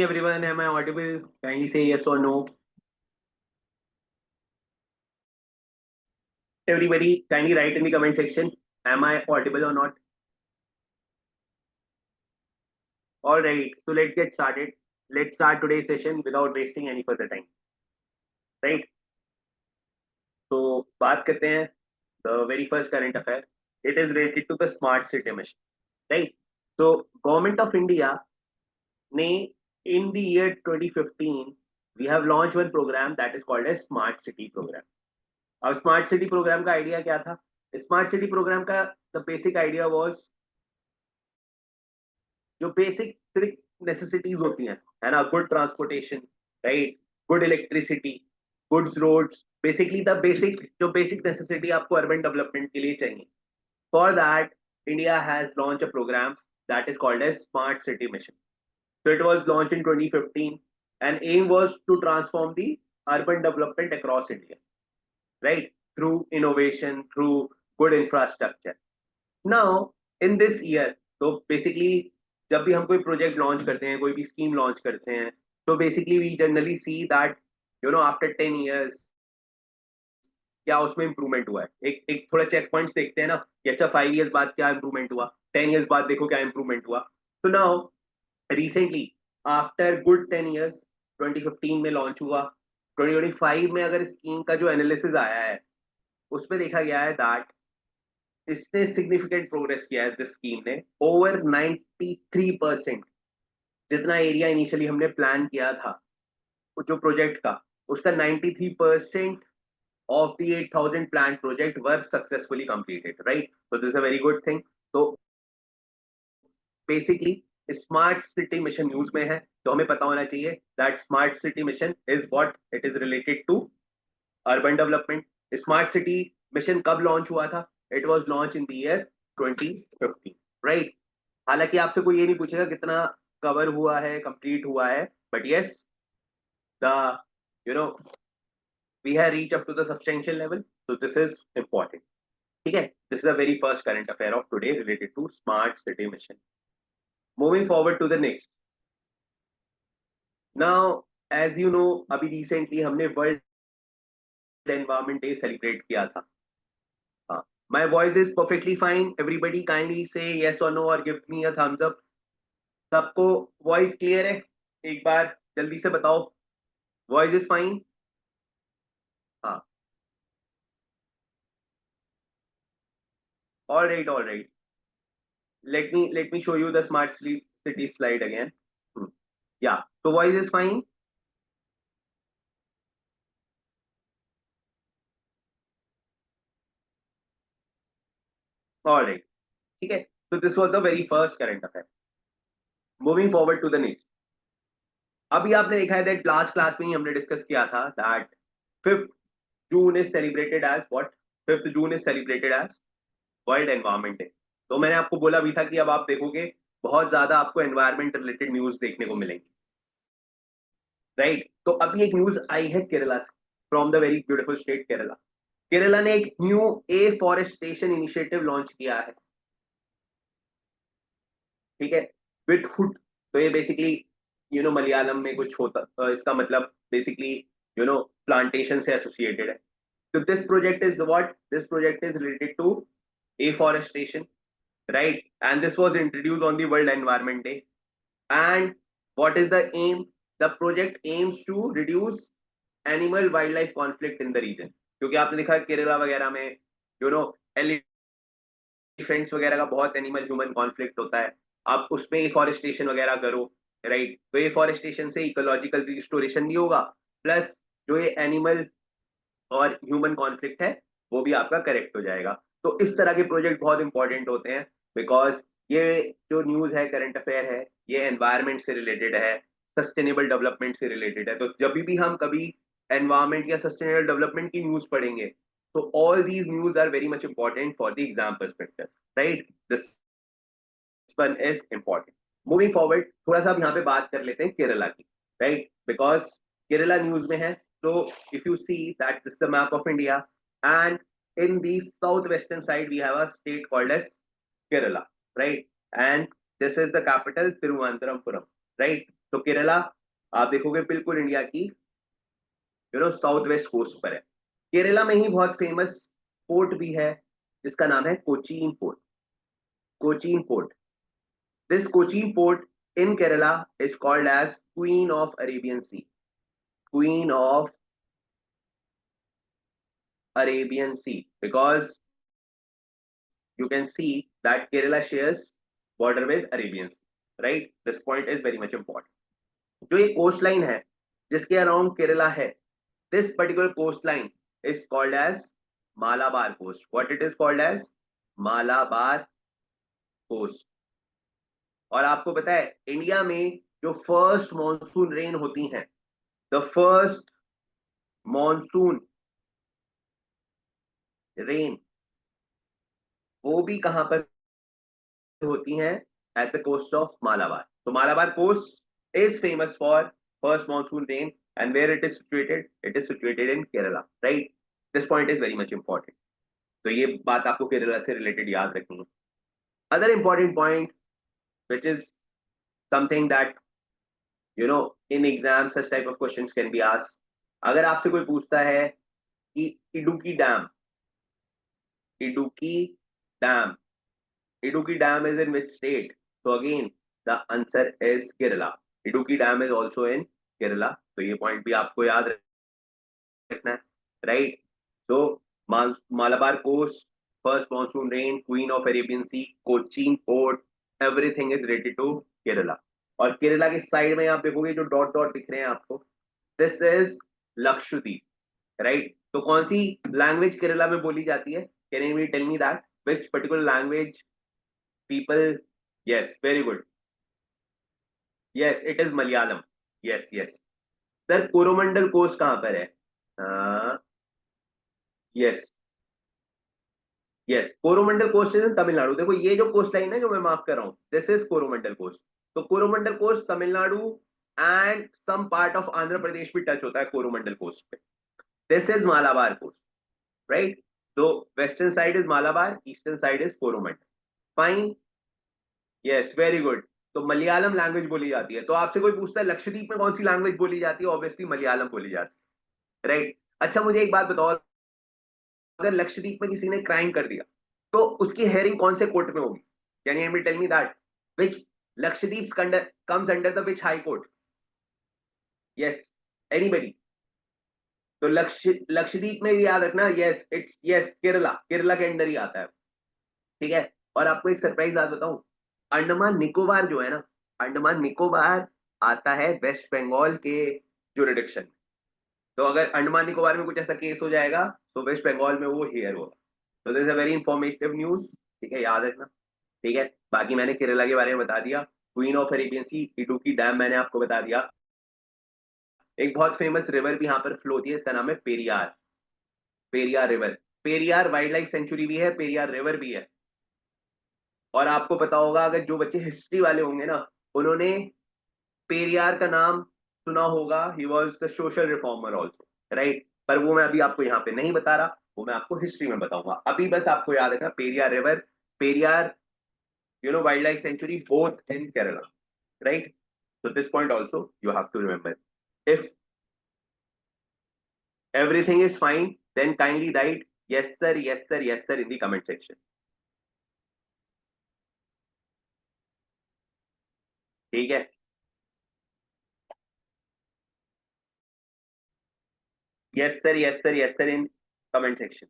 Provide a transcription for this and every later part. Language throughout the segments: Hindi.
Everyone, am I audible? Kindly say yes or no. Everybody, kindly write in the comment section. Am I audible or not? All right, so let's get started. Let's start today's session without wasting any further time. Right? So बात करते हैं the very first current affair. It is related to the smart city mission. Right? So government of India ने in the year 2015 we have launched one program that is called as Smart City Program. अब स्मार्ट सिटी प्रोग्राम का आइडिया क्या था? स्मार्ट सिटी प्रोग्राम का द बेसिक आइडिया वाज जो बेसिक नेसेसिटीज होती हैं, है ना, good transportation, right, good electricity, goods roads, basically the basic जो बेसिक नेसेसिटी आपको अर्बन डेवलपमेंट के लिए चाहिए. For that India has launch a programme that is called as smart city mission. So it was launched in 2015 and aim was to transform the urban development across India, right? Through innovation, through good infrastructure. Now, in this year, so basically जब भी हम कोई प्रोजेक्ट लॉन्च करते हैं, कोई भी स्कीम लॉन्च करते हैं, तो basically we generally see that after 10 years क्या उसमें इंप्रूवमेंट हुआ है. एक एक थोड़ा चेक पॉइंट्स देखते हैं ना कि अच्छा 5 years बाद क्या इंप्रूवमेंट हुआ, 10 years बाद देखो क्या इंप्रूवमेंट हुआ. तो now recently after good 10 years 2015 में लॉन्च हुआ. 2025 में अगर स्कीम का जो एनालिसिस आया है उसमें देखा गया है दैट इसने सिग्निफिकेंट प्रोग्रेस किया है. दिस स्कीम ने ओवर 93% जितना एरिया इनिशियली हमने प्लान किया था जो प्रोजेक्ट का, उसका 93% of the 8,000 planned project were successfully completed, right? So this is a very good thing. So basically smart city mission news में है तो हमें पता होना चाहिए that smart city mission is what it is related to urban development. Smart city mission कब लॉन्च हुआ था? It was launched in the year 2015, right? हालांकि आपसे कोई ये नहीं पूछेगा कितना कवर हुआ है, कंप्लीट हुआ है, but yes the you know we have reached up to the substantial level, so this is important. ठीक है, this is the very first current affair of today related to smart city mission. Moving forward to the next. Now, as you know, अभी recently हमने वर्ल्ड एनवायरमेंट डे सेलिब्रेट किया था. हाँ, my voice is perfectly fine. Everybody kindly say yes or no or give me a thumbs up. सबको वॉइस क्लियर है? एक बार जल्दी से बताओ. Voice is fine? हाँ, all right, all right. Let me show you the smart city slide again. Yeah, so voice is fine. All right. ठीक है, so this was the very first current affair. Moving forward to the next. अभी आपने देखा है that लास्ट क्लास में ही हमने डिस्कस किया था that 5th June is celebrated as what? 5th June is celebrated as world environment day. तो मैंने आपको बोला भी था कि अब आप देखोगे बहुत ज्यादा आपको एनवायरमेंट रिलेटेड न्यूज देखने को मिलेंगी, राइट? तो अभी एक न्यूज आई है केरला से, from the very beautiful state Kerala. Kerala ने एक न्यू एफॉरेस्टेशन इनिशिएटिव लॉन्च किया है. ठीक है, विथ हुड. तो ये बेसिकली मलयालम में कुछ होता, इसका मतलब बेसिकली प्लांटेशन से एसोसिएटेड है. तो this project is related to afforestation, right? And this was introduced on the World Environment Day. And what is the aim? The project aims to reduce animal wildlife conflict in the region. क्योंकि आपने देखा केरला वगैरह में एलिफेंट्स वगैरह का बहुत एनिमल ह्यूमन कॉन्फ्लिक्ट होता है. आप उसमें एफॉरेस्टेशन वगैरह करो, राइट? तो एफॉरेस्टेशन से इकोलॉजिकल रिस्टोरेशन भी होगा, प्लस जो ये एनिमल और ह्यूमन कॉन्फ्लिक्ट है वो भी आपका करेक्ट हो जाएगा. तो इस तरह के प्रोजेक्ट बहुत इंपॉर्टेंट होते हैं बिकॉज ये जो न्यूज है, करंट अफेयर है, ये एनवायरमेंट से रिलेटेड है, सस्टेनेबल डेवलपमेंट से रिलेटेड है. तो जब भी हम कभी एनवायरमेंट या सस्टेनेबल डेवलपमेंट की न्यूज पढ़ेंगे तो all these news are very much important for the exam perspective, right? This one is important. Moving forward, थोड़ा सा अब यहाँ पे बात कर लेते हैं केरला की, राइट? बिकॉज केरला न्यूज में है. So if you see that this is a map of India, and in the southwestern side we have a state called as Kerala, right? And this is the capital Thiruvananthapuram, right? तो केरला आप देखोगे बिल्कुल इंडिया की साउथ वेस्ट कोस्ट पर है। केरला में ही बहुत फेमस पोर्ट भी है जिसका नाम है Cochin port. Cochin port, this Cochin port in Kerala is called as queen of Arabian sea. Queen of Arabian sea because you can see that Kerala shares border with Arabian Sea, right? This point is very much important. जो ये कोस्ट लाइन है जिसके अराउंड केरला है, this particular coast line is called as Malabar coast. What it is called as Malabar coast. और आपको पता है इंडिया में जो फर्स्ट मॉनसून रेन होती हैं, द फर्स्ट मॉनसून रेन वो भी कहां पर होती हैं? At the coast of Malabar. तो Malabar coast is famous for first monsoon rain and where it is situated? It is situated in Kerala, right? This point is very much important. तो ये बात आपको केरला से रिलेटेड याद रखनी है। Other important point which is something that in exam such type of questions can be asked. अगर आपसे कोई पूछता है कि Idukki dam, Idukki dam, Idukki Dam is in which state? So again, the answer is Kerala. Idukki Dam is also in Kerala. तो ये पॉइंट भी आपको याद रखना है, राइट? तो Malabar coast, first monsoon rain, queen of Arabian sea, Cochin port, everything is related to Kerala. और केरला के साइड में आप देखोगे जो डॉट डॉट दिख रहे हैं आपको, दिस इज लक्षद्वीप, राइट? तो कौन सी लैंग्वेज केरला में बोली जाती है? Can you tell me that which particular language people? Yes, very good. Yes, it is Malayalam. Yes, yes. Sir Coromandel coast कहां पर है? Yes, yes, Coromandel coast is in Tamil Nadu. देखो ये जो कोस्ट लाइन है जो मैं मार्क कर रहा हूं, दिस इज कोरोमंडल कोस्ट। तो Coromandel coast Tamil Nadu and some part of Andhra Pradesh भी टच होता है कोरोमंडल कोस्ट पे। This is Malabar coast, right? तो western side is Malabar, eastern side is Coromandel. Fine, yes, very good. तो मलयालम लैंग्वेज बोली जाती है। तो आपसे कोई पूछता है लक्षद्वीप में कौन सी लैंग्वेज बोली जाती है? ऑब्वियसली मलयालम बोली जाती है, राइट? अच्छा मुझे एक बात बताओ, अगर लक्षद्वीप में किसी ने क्राइम कर दिया तो उसकी हेयरिंग कौन से कोर्ट में होगी? Can you tell me that which Lakshadweep comes under the which high court? Yes, anybody? तो लक्षद्वीप में भी याद रखना, yes it's yes Kerala, Kerala के अंडर ही आता है, ठीक है? और आपको एक सरप्राइज बात बताऊं, अंडमान निकोबार जो है ना, अंडमान निकोबार आता है वेस्ट बंगाल के जुरिडिक्शन। तो अगर अंडमान निकोबार में कुछ ऐसा केस हो जाएगा तो वेस्ट बंगाल में वो हियर होगा। तो this is a very informative news, ठीक है? याद रखना, ठीक है? बाकी मैंने केरला के बारे में बता दिया, queen of Arabian sea, Idukki dam मैंने आपको बता दिया। एक बहुत फेमस रिवर भी यहाँ पर फ्लो होती है, इसका नाम है Periyar, Periyar river. Periyar wild life sanctuary भी है, पेरियार रिवर भी है। और आपको पता होगा, अगर जो बच्चे हिस्ट्री वाले होंगे ना, उन्होंने पेरियार का नाम सुना होगा, he was the social reformer also, right? पर वो मैं अभी आपको यहाँ पे नहीं बता रहा, वो मैं आपको हिस्ट्री में बताऊंगा। अभी बस आपको याद रखना Periyar river, Periyar wild life sanctuary, both in Kerala, right? So this point also you have to remember. If everything is fine, then kindly write yes sir, yes sir, yes sir in the comment section. ठीक है? Yes sir, yes sir, yes sir in comment section.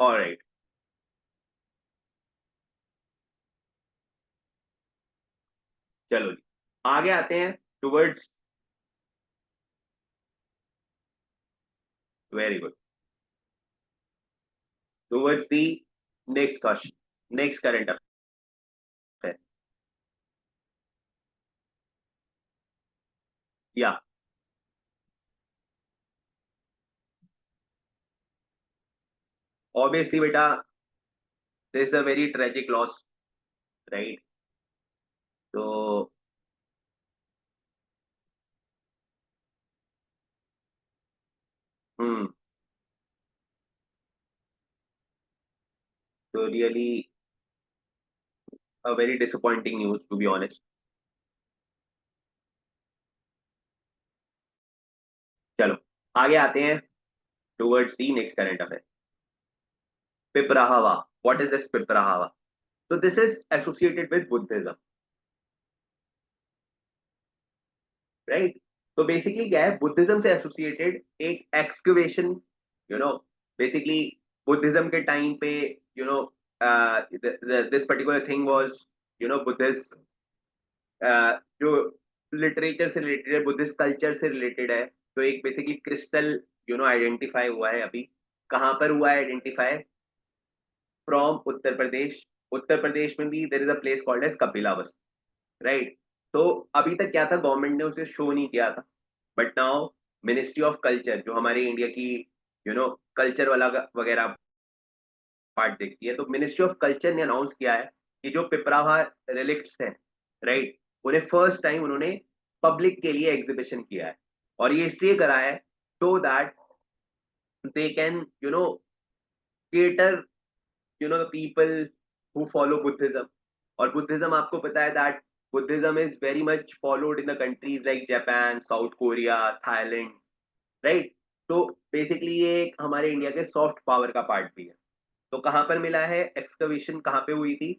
All right. चलो जी, आगे आते हैं towards, very good, towards the next question, next current affair. या ऑब्वियसली बेटा, this is a very tragic loss, right? तो हम्म। तो really a very disappointing news to be honest. चलो आगे आते हैं towards the next current affair. Piprahwa, what is this Piprahwa? तो this is associated with Buddhism, right? तो बेसिकली क्या है, बुद्धिज्म से एसोसिएटेड एक excavation, you know, basically Buddhism के टाइम पे, you know, this particular thing was, you know, Buddhist, जो लिटरेचर से रिलेटेड है, बुद्धिस्ट कल्चर से रिलेटेड है। तो एक basically crystal, you know, identify हुआ है अभी। कहाँ पर हुआ है आइडेंटिफाई? फ्रॉम उत्तर प्रदेश। उत्तर प्रदेश में भी there is a place called as Kapilavastu, right? तो अभी तक क्या था, गवर्नमेंट ने उसे शो नहीं किया था, but now ministry of culture, जो हमारे इंडिया की, यू नो, कल्चर वाला वगैरह पार्ट देखती है, तो मिनिस्ट्री ऑफ कल्चर ने अनाउंस किया है कि जो पिपरावा रिलिक्ट्स हैं, राइट, उन्हें फर्स्ट टाइम उन्होंने पब्लिक के लिए एग्जीबिशन किया है। और ये इसलिए करा है so that they can, you know, cater, you know, the people who follow Buddhism. और बुद्धिज्म आपको पता है that Buddhism is very much followed in the countries like Japan, south Korea, Thailand, right? तो बेसिकली ये एक हमारे इंडिया के सॉफ्ट पावर का पार्ट भी है। तो कहाँ पर मिला है, एक्सकवेशन कहाँ पे हुई थी?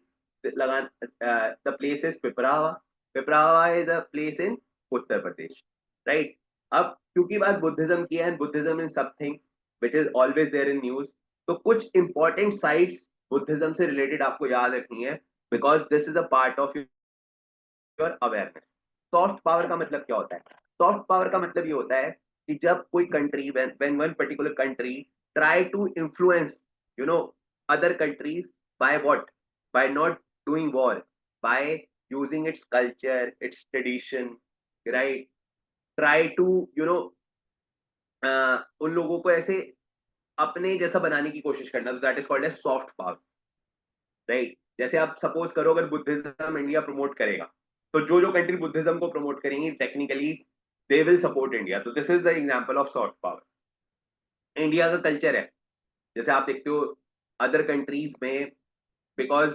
लगा, the place is Piprahwa. Piprahwa is a place in Uttar Pradesh, right? अब क्योंकि बात बुद्धिज्म की है, Buddhism is something which is always there in news, तो कुछ इंपॉर्टेंट साइट्स बुद्धिज्म से रिलेटेड आपको याद रखनी है, because this is a part of your awareness. Soft power का मतलब क्या होता है? सॉफ्ट पावर का मतलब ये होता है कि जब कोई country, when one particular country try to influence, you know, other countries, by what? By not doing war, by using its culture, its tradition, right? Try to, you know, उन लोगों को ऐसे अपने जैसा बनाने की कोशिश करना, तो that is called as soft power, right? जैसे आप सपोज करो, अगर बुद्धिज्म इंडिया प्रमोट करेगा, तो जो जो कंट्री बुद्धिज्म को प्रमोट करेंगी technically they will support India. तो this is the example of soft power. India का कल्चर है, जैसे आप देखते हो अदर कंट्रीज में, बिकॉज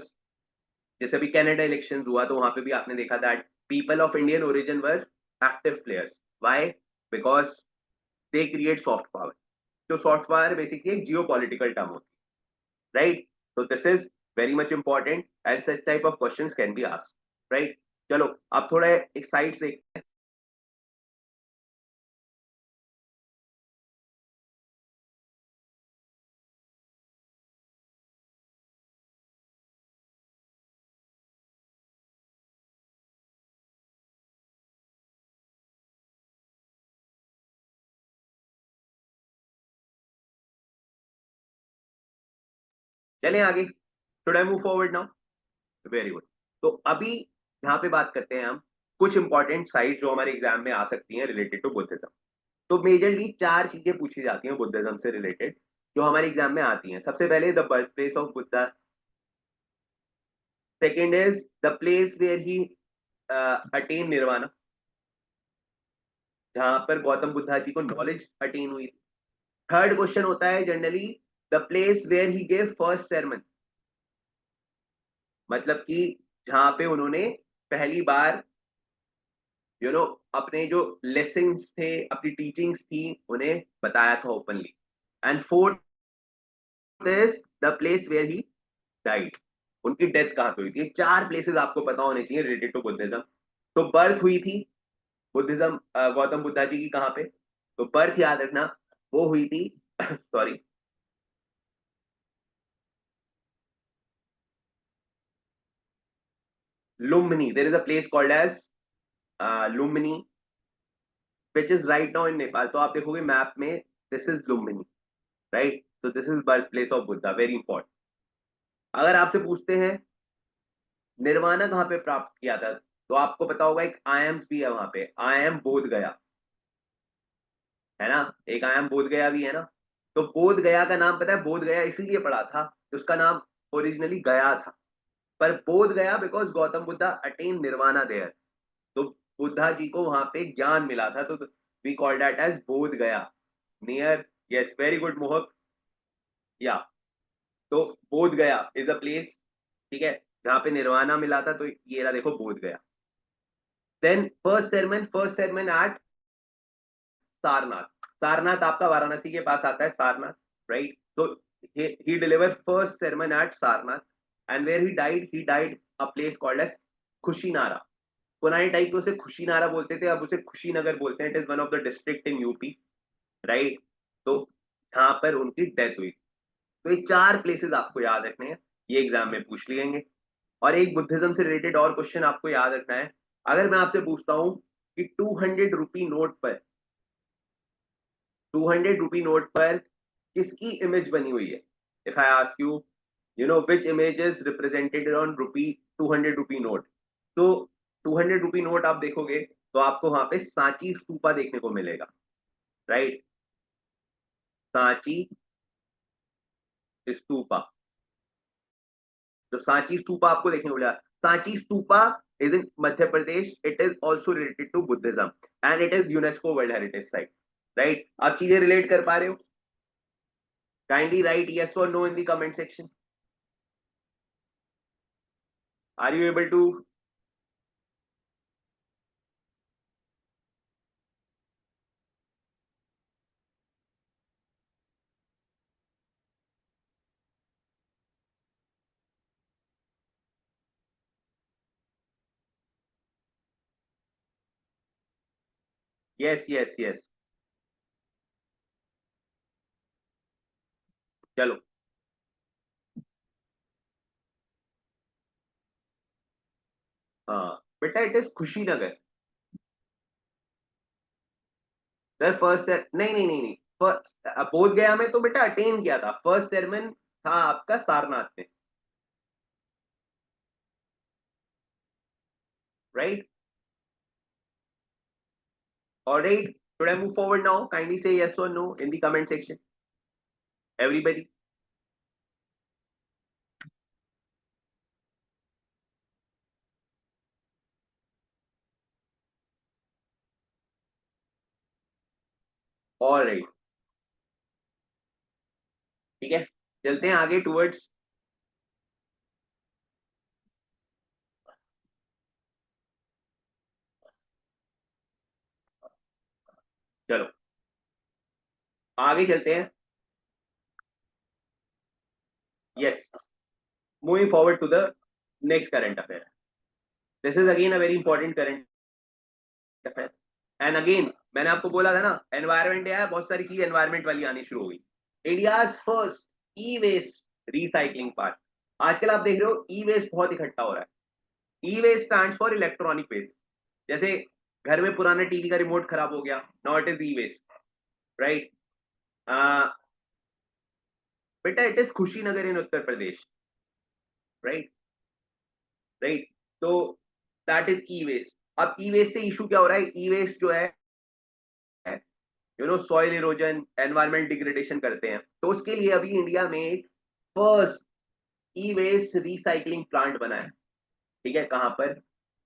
जैसे अभी कनाडा इलेक्शन हुआ, तो वहां पे भी आपने देखा that people of Indian origin were active players. Why? Because they create soft power. तो सॉफ्ट पावर बेसिकली एक जियो पॉलिटिकल टर्म होती है, राइट? तो this is very much important and such type of questions can be asked, right? चलो अब थोड़ा एक साइड से, चलें आगे। Should I move forward now? Very good. तो अभी यहाँ पे बात करते हैं हम कुछ इंपॉर्टेंट साइट्स जो हमारे एग्जाम में आ सकती हैं रिलेटेड टू बुद्धिज्म। तो मेजरली चार चीजें पूछी जाती हैं बुद्धिज्म से रिलेटेड, जो हमारे एग्जाम में आती हैं। सबसे पहले the birth place of Buddha. Second is the place where he attain nirvana, जहां पर गौतम बुद्धा जी को नॉलेज अटेन हुई। थर्ड क्वेश्चन होता है generally the place where he gave first sermon, मतलब कि जहां पे उन्होंने पहली बार, यू नो, अपने जो लेसन्स थे, अपनी टीचिंग्स थी, उन्हें बताया था openly. And fourth is the place where he died, उनकी डेथ कहाँ पे हुई थी। चार प्लेसेस आपको पता होने चाहिए रिलेटेड टू बुद्धिज्म। तो बर्थ हुई थी बुद्धिज्म, गौतम बुद्धा जी की कहाँ पे? तो बर्थ याद रखना, वो हुई थी sorry, Lumbini. There is a place called as Lumbini which is right now in Nepal. तो आप देखोगे मैप में, दिस इज लुम्बिनी, राइट? तो this is birth place of Buddha, very important. अगर आपसे पूछते हैं निर्वाणा कहाँ पे प्राप्त किया था, तो आपको पता होगा एक आयम्स भी है वहां पे, आयम बोध गया, है ना? एक आयम बोध गया भी है ना। तो बोध गया का नाम पता है, बोध गया इसीलिए पड़ा था कि उसका नाम ओरिजिनली गया था, पर Bodh Gaya because Gautama Buddha attain nirvana there. तो बुद्धा जी को वहां पे ज्ञान मिला था, तो वी कॉल दैट एज बोध गया, नियर, यस वेरी गुड मोहक। या तो बोध गया इज अ प्लेस, ठीक है, जहाँ पे निर्वाणा मिला था, तो ये रहा देखो Bodh Gaya. Then first sermon at Sarnath. Sarnath आपका वाराणसी के पास आता है, सारनाथ, राइट। तो he delivered first sermon at Sarnath, and where he died a place called as खुशीनारा। पुराने टाइप में उसे खुशीनारा बोलते थे, अब उसे खुशीनगर बोलते हैं। It is one of the district in UP, right. तो यहाँ पर उनकी डेथ हुई। तो ये 4 प्लेसेस आपको याद रखने हैं, ये एग्जाम में पूछ लिएंगे। और एक बुद्धिज्म से रिलेटेड और क्वेश्चन आपको याद रखना है। अगर मैं आपसे पूछता हूं कि 200 रुपी नोट पर, 200 रुपी नोट पर किसकी इमेज बनी हुई है? If I ask you, you know which image is represented on rupee 200 rupee note, तो 200 रुपी नोट आप देखोगे तो आपको वहां पे सांची स्तूपा देखने को मिलेगा, राइट। सांची स्तूपा, तो सांची स्तूपा आपको देखने को मिला। Sanchi Stupa is in Madhya Pradesh. It is also related to Buddhism and it is UNESCO world heritage site, right. आप चीजें रिलेट कर पा रहे हो? Kindly write yes or no in the comment section. Are you able to? Yes, yes, yes. चलो, हाँ बेटा, it is Kushinagar. Sir first, नहीं नहीं नहीं नहीं, फर्स्ट बोध गया में तो बेटा अटेन किया था। फर्स्ट सेरेमन था आपका सारनाथ में, right. Alright, should I move forward now? Kindly say yes or no in the comment section, everybody. Alright, ठीक है, चलते हैं आगे टूवर्ड्स। चलो आगे चलते हैं। Yes, moving forward to the next current affair. This is again a very important current affair. And again मैंने आपको बोला था ना, एनवायरमेंट है, बहुत सारी चीज एनवायरमेंट वाली आनी शुरू हो गई। इंडिया फर्स्ट ई वेस्ट रिसाइकलिंग पार्ट। आजकल आप देख रहे हो ई वेस्ट बहुत इकट्ठा हो रहा है। E waste stands for electronic waste. जैसे घर में पुराना टीवी का रिमोट खराब हो गया, now it is e waste, right. बेटा it is Kushinagar in Uttar Pradesh, right, right. तो दैट इज ई वेस्ट। अब ई वेस्ट से इशू क्या हो रहा है? ई वेस्ट जो है, सॉइल इरोजन, एनवायरमेंट डिग्रेडेशन करते हैं। तो उसके लिए अभी इंडिया में एक फर्स्ट ई वेस्ट रिसाइकलिंग प्लांट बना है, ठीक है। कहाँ पर?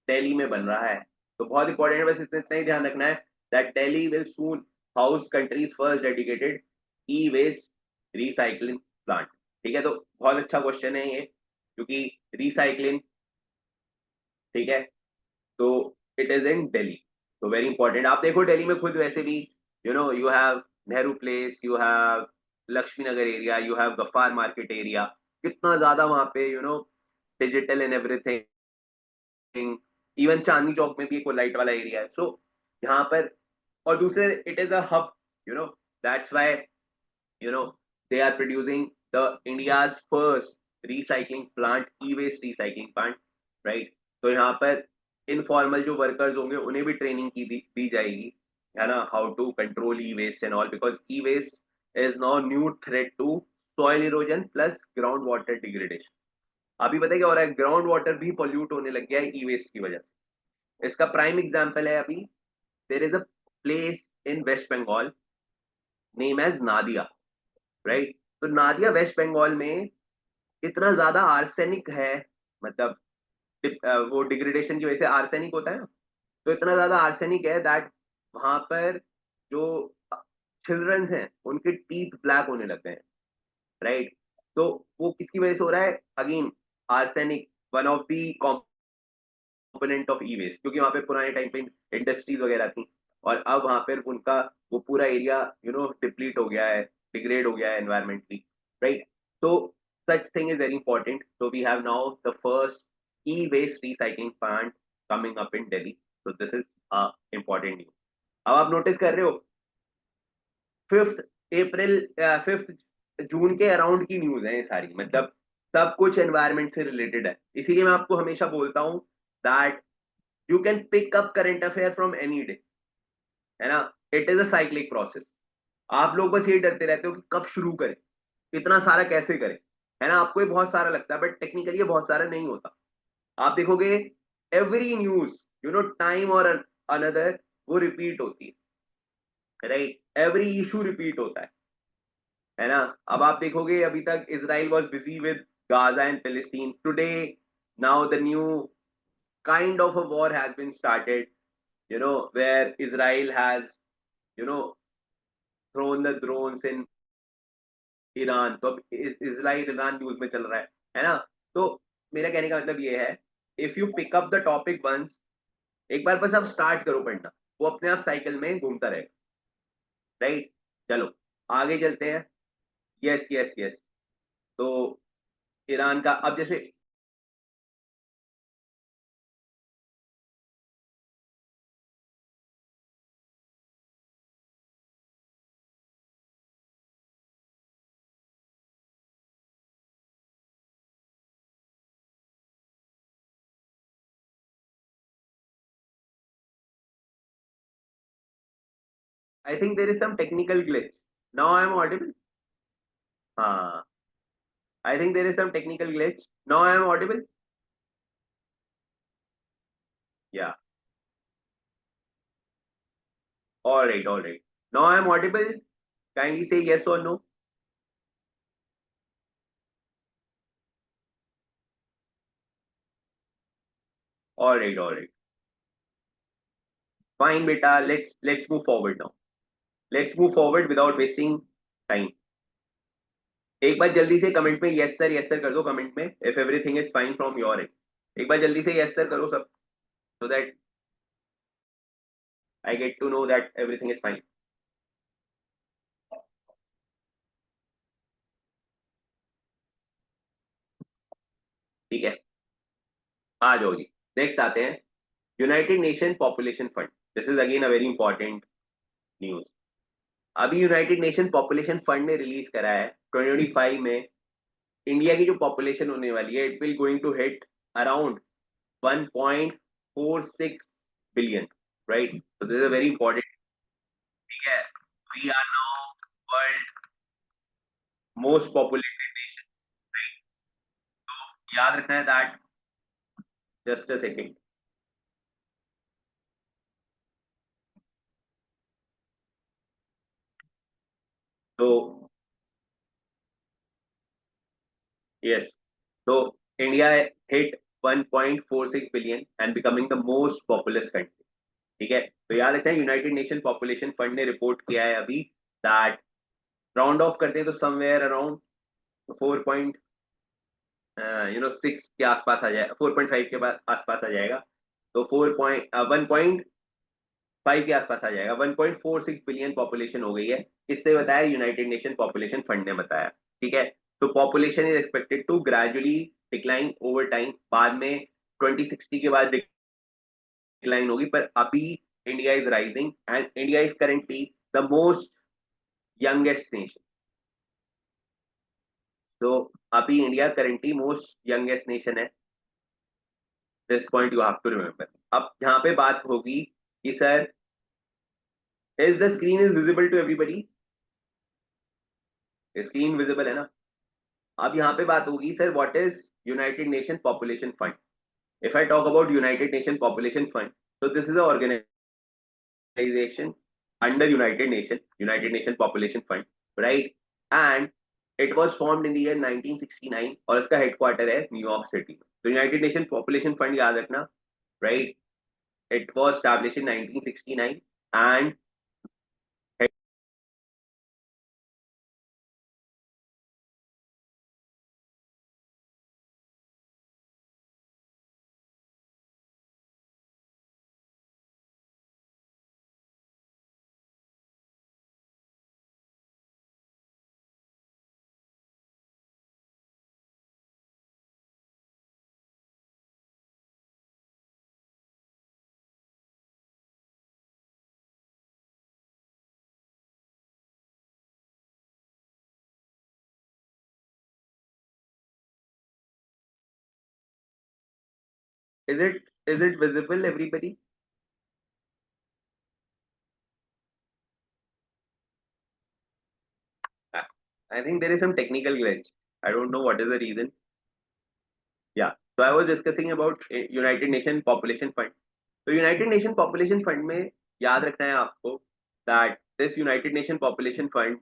दिल्ली में बन रहा है। तो बहुत इंपॉर्टेंट है, बस इतना ही ध्यान रखना है that Delhi will soon house country's first dedicated e waste recycling plant, ठीक है। तो बहुत अच्छा क्वेश्चन है ये, क्योंकि रिसाइकलिंग, ठीक है, तो इट इज इन दिल्ली। तो वेरी इंपॉर्टेंट। आप देखो दिल्ली में खुद वैसे भी, you have Nehru place, you have Laxmi Nagar area, you have Gaffar market area. कितना ज्यादा वहां पे digital and everything. Even Chandni Chowk में भी एक लाइट वाला एरिया है। सो यहाँ पर, और दूसरे it is a hub, that's why they are producing the India's first recycling plant, e waste recycling plant, right. तो यहाँ पर इनफॉर्मल जो वर्कर्स होंगे उन्हें भी ट्रेनिंग दी जाएगी, है ना, how to control e waste and all, because e waste is now new threat to soil erosion plus ground water degradation. अभी पता है क्या हो रहा है? ग्राउंड वाटर भी पॉल्यूट होने लग गया है ई वेस्ट की वजह से। इसका प्राइम एग्जांपल है, अभी there is a place in West Bengal name as Nadia, right. तो नादिया वेस्ट बंगाल में इतना ज्यादा आर्सेनिक है, मतलब वो डिग्रेडेशन की वजह से आर्सेनिक होता है ना, तो इतना ज्यादा आर्सेनिक है दैट वहां पर जो चिल्ड्रंस हैं उनके टीथ ब्लैक होने लगते हैं, राइट? तो वो किसकी वजह से हो रहा है? Again arsenic, one of the component of e waste, क्योंकि वहां पे पुराने टाइम पे इंडस्ट्रीज वगैरह थी और अब वहां पर उनका वो पूरा एरिया डिप्लीट हो गया है, डिग्रेड हो गया है एनवायरमेंटली, राइट? तो such thing is very important. So we have now the first e-waste recycling plant coming up in Delhi. So this is important news. अब आप नोटिस कर रहे हो 5 अप्रैल 5 जून के अराउंड की न्यूज है ये सारी, मतलब सब कुछ एनवायरमेंट से रिलेटेड है। इसीलिए मैं आपको हमेशा बोलता हूँ that you can pick up current affair from any day, है ना? It is a cyclic process. आप लोग बस ये डरते रहते हो कि कब शुरू करें, इतना सारा कैसे करें, है ना? आपको ये बहुत सारा लगता है बट टेक्निकली ये बहुत सारा नहीं होता। आप देखोगे एवरी न्यूज टाइम और अनदर वो रिपीट होती है, राइट? एवरी इशू रिपीट होता है ना? अब आप देखोगे अभी तक Israel was busy with Gaza and Palestine, today now the new kind of a war has been started, where Israel has, you know, thrown the drones in Iran. तो अब इसराइल ईरान न्यूज में चल रहा है ना? तो मेरा कहने का मतलब ये है, if you pick up the topic once, एक बार बस आप स्टार्ट करो पढ़ना, वो अपने आप साइकिल में घूमता रहेगा, राइट? चलो आगे चलते हैं। Yes yes yes. तो ईरान का अब जैसे I think there is some technical glitch. Now I am audible? हाँ, I think there is some technical glitch. Now I am audible? Yeah, all right, now I am audible? Kindly say yes or no. All right, fine beta, let's move forward now. Let's move forward without wasting time. एक बार जल्दी से कमेंट में यस सर कर दो, कमेंट में if everything is fine from your and. एक बार जल्दी से यस सर करो सब, so that I get to know that everything is fine. ठीक है, आ जाओ जी। नेक्स्ट आते हैं United Nation population fund. This is again a very important news. अभी यूनाइटेड नेशन पॉपुलेशन फंड ने रिलीज करा है 2025 में इंडिया की जो पॉपुलेशन होने वाली है, it will going to hit around 1.46 billion, right? तो this is a very important. ठीक है, we are now world most populated nation, right? तो याद रखना है दैट। Just a second. तो यस, तो India hit 1.46 billion and becoming the most populous country. ठीक है, तो याद रखना है यूनाइटेड नेशन पॉपुलेशन फंड ने रिपोर्ट किया है अभी दैट, राउंड ऑफ करते हैं तो समवेयर अराउंड 4 6 के आसपास आ जाएगा, 4.5 के आसपास आ जाएगा। तो 1.5 के आसपास आ जाएगा, 1.46 बिलियन पॉपुलेशन हो गई है। किसने बताया? यूनाइटेड नेशन पॉपुलेशन फंड ने बताया। ठीक है, तो population is expected to gradually decline over time. बाद में 2060 के बाद डिक्लाइन होगी, पर अभी India is rising and India is currently the most youngest nation. तो अभी India currently most youngest nation है। This point you have to remember. अब यहाँ पे बात होगी कि sir, is the screen is visible to everybody? Screen visible है ना? अब यहाँ पे बात होगी sir, what is United Nation population fund? If I talk about United Nation population fund, so this is an organization under United Nation Population Fund, right? And it was formed in the year 1969 और इसका हेडक्वार्टर है न्यूयॉर्क सिटी। तो यूनाइटेड नेशन पॉपुलेशन फंड याद रखना, right? It was established in 1969 and is it visible, everybody? I think there is some technical glitch. I don't know what is the reason. Yeah. So I was discussing about United Nation Population Fund. तो यूनाइटेड नेशन पॉपुलेशन फंड में याद रखना है आपको that this United Nation population Fund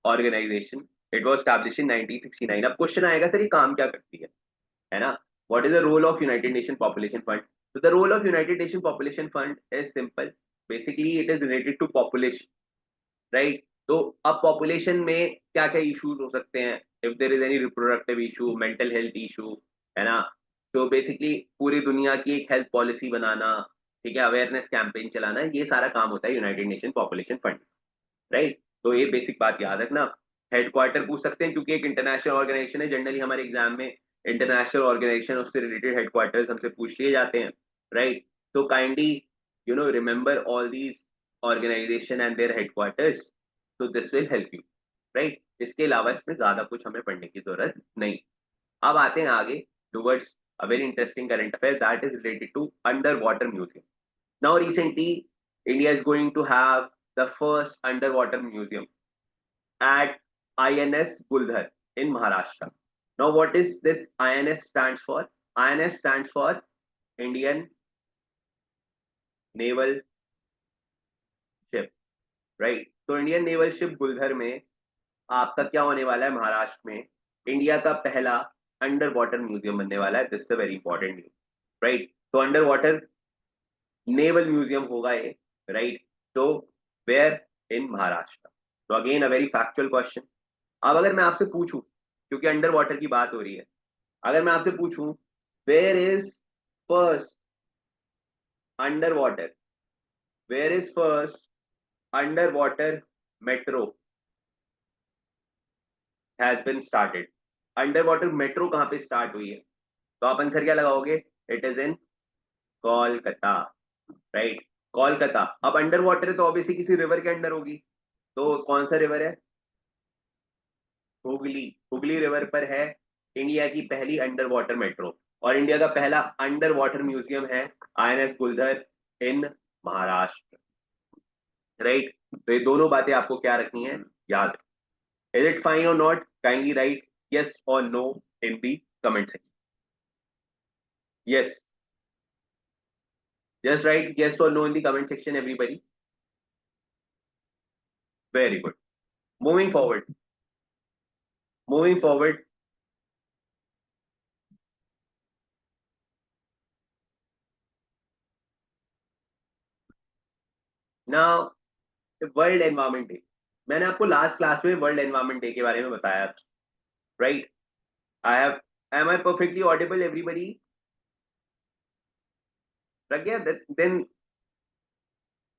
organisation it was established in 1969. अब क्वेश्चन आएगा सर ये काम क्या करती है ना? What is the role of United Nation population fund? तो the role of United Nation population fund is simple. Basically it is related to population, right? तो अब पॉपुलेशन में क्या क्या इश्यूज हो सकते हैं, if there is any reproductive issue, mental health issue, है ना? तो बेसिकली पूरी दुनिया की एक हेल्थ पॉलिसी बनाना, ठीक है, अवेयरनेस कैंपेन चलाना, ये सारा काम होता है United Nation population fund, right? तो ये बेसिक बात याद रखना. हेडक्वार्टर पूछ सकते हैं क्योंकि एक इंटरनेशनल ऑर्गेनाइजेशन है. जनरली हमारे एग्जाम में इंटरनेशनल ऑर्गेनाइजेशन उससे रिलेटेड हेडक्वार्टर्स हमसे पूछ लिए जाते हैं, राइट? तो kindly remember all these organisation and their headquarters, तो this will help you, right? इसके अलावा इसमें ज्यादा कुछ हमें पढ़ने की जरूरत नहीं. अब आते हैं आगे towards a very interesting current affair that is related to under water museum. Now recently India is going to have the first underwater museum at INS Guldhar in Maharashtra. Now, what is this INS stands for? INS stands for Indian Naval Ship, right? तो इंडियन नेवल शिप गुलधर में आपका क्या होने वाला है? महाराष्ट्र में इंडिया का पहला अंडर वाटर म्यूजियम बनने वाला है. This is very important news, right? तो अंडर वाटर नेवल म्यूजियम होगा ये, राइट? तो वेयर? इन महाराष्ट्र. तो again a very factual question. अब अगर मैं आपसे पूछूं, क्योंकि अंडर वाटर की बात हो रही है, अगर मैं आपसे पूछूं where is first under water, where is first under water metro has been started, under water metro कहां पे स्टार्ट हुई है? तो आप आंसर क्या लगाओगे? It is in Kolkata, right? Kolkata. अब अंडर वाटर है तो ऑब्वियसली किसी रिवर के अंडर होगी. तो कौन सा रिवर है? हुगली. हुगली रिवर पर है इंडिया की पहली अंडर वाटर मेट्रो, और इंडिया का पहला अंडर वाटर म्यूजियम है INS गुलधर इन महाराष्ट्र, राइट? तो ये दोनों बातें आपको क्या रखनी है? याद. इज इट फाइन और not? Kindly write yes or no in the comment section. Yes, just write yes or no in the comment section, everybody. Very good. Moving forward. Moving forward. Now, world environment day. मैंने आपको लास्ट क्लास में वर्ल्ड एनवायरमेंट डे के बारे में बताया था, right? I have am I perfectly audible, everybody? Pragya, then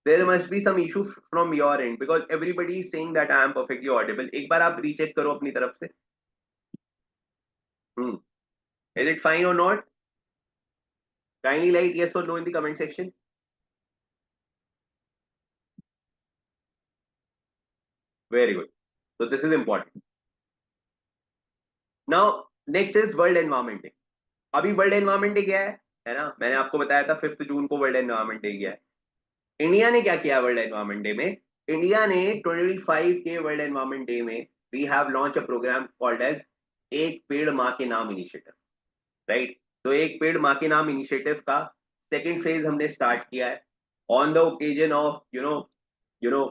there must be some issue from your end because everybody is saying that I am perfectly audible. एक बार आप रीचेक करो अपनी तरफ से. Is it fine or not? Kindly write yes or no in the comment section. Very good. So this is important. Now next is World Environment Day. अभी वर्ल्ड एनवायरमेंट डे क्या है ना? मैंने आपको बताया था 5 जून को वर्ल्ड एनवायरमेंट डे क्या है. इंडिया ने क्या किया वर्ल्ड एनवायरमेंट डे में? इंडिया ने 25 के वर्ल्ड एनवायरमेंट डे में we have launch a programme called as एक पेड़ माँ के नाम इनिशिएटिव, राइट? तो एक पेड़ माँ के नाम इनिशिएटिव का सेकेंड फेज हमने स्टार्ट किया है on the occasion of you know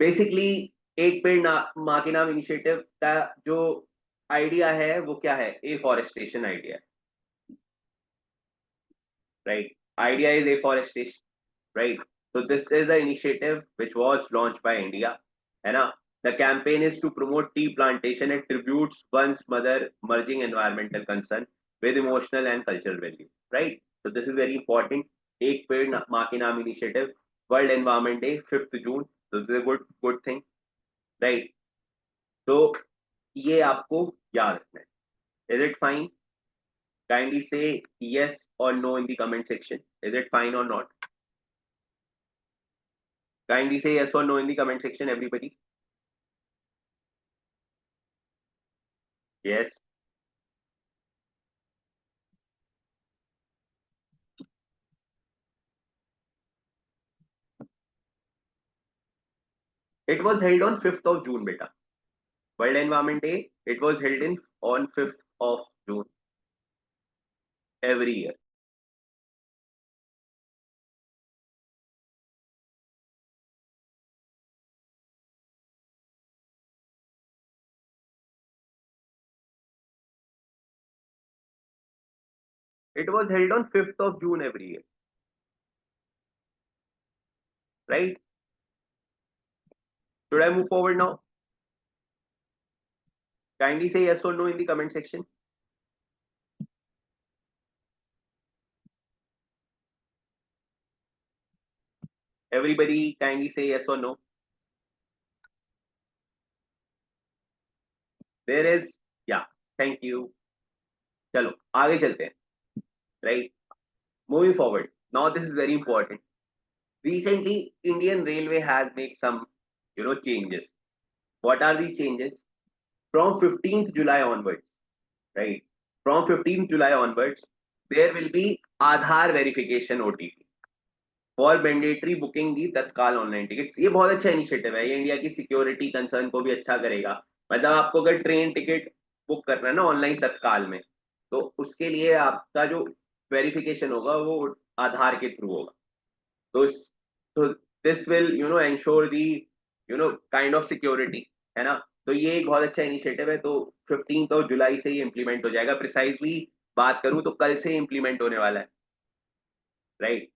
basically एक पेड़ माँ के नाम इनिशिएटिव का जो आइडिया है वो क्या है? Afforestation idea, right? Idea is afforestation, right? So this is the initiative which was launched by India, है ना? The campaign is to promote tea plantation and tributes one's mother, merging environmental concern with emotional and cultural value, right? So this is very important. एक पेड़ माँ के नाम initiative, World Environment Day, 5th June. So this is a good thing, right? So ये आपको याद रखना है. Is it fine? Kindly say yes or no in the comment section. Is it fine or not? Kindly say yes or no in the comment section, everybody. Yes. It was held on 5th of June, beta. World Environment Day, it was held in on 5th of June every year. It was held on 5th of June every year, right? Should I move forward now? Kindly say yes or no in the comment section. Everybody kindly say yes or no. There is, yeah, thank you. चलो आगे चलते हैं, right? Moving forward. Now this is very important. Recently, Indian Railway has made some, changes. What are these changes? From 15th July onwards, right? From 15th July onwards, there will be Aadhaar verification OTP for mandatory booking the Tatkal online ticket. ये बहुत अच्छा इनिशिएटिव है, ये इंडिया की सिक्योरिटी कंसर्न को भी अच्छा करेगा. मतलब आपको अगर ट्रेन टिकट बुक करना है ना ऑनलाइन तत्काल में, तो उसके लिए आपका जो वेरिफिकेशन होगा वो आधार के थ्रू होगा. तो this will ensure the kind of security, है ना. तो ये एक बहुत अच्छा इनिशिएटिव है. तो 15 ऑफ जुलाई से ये इम्प्लीमेंट हो जाएगा. प्रिसाइजली बात करूं तो कल से इम्प्लीमेंट होने वाला है, राइट.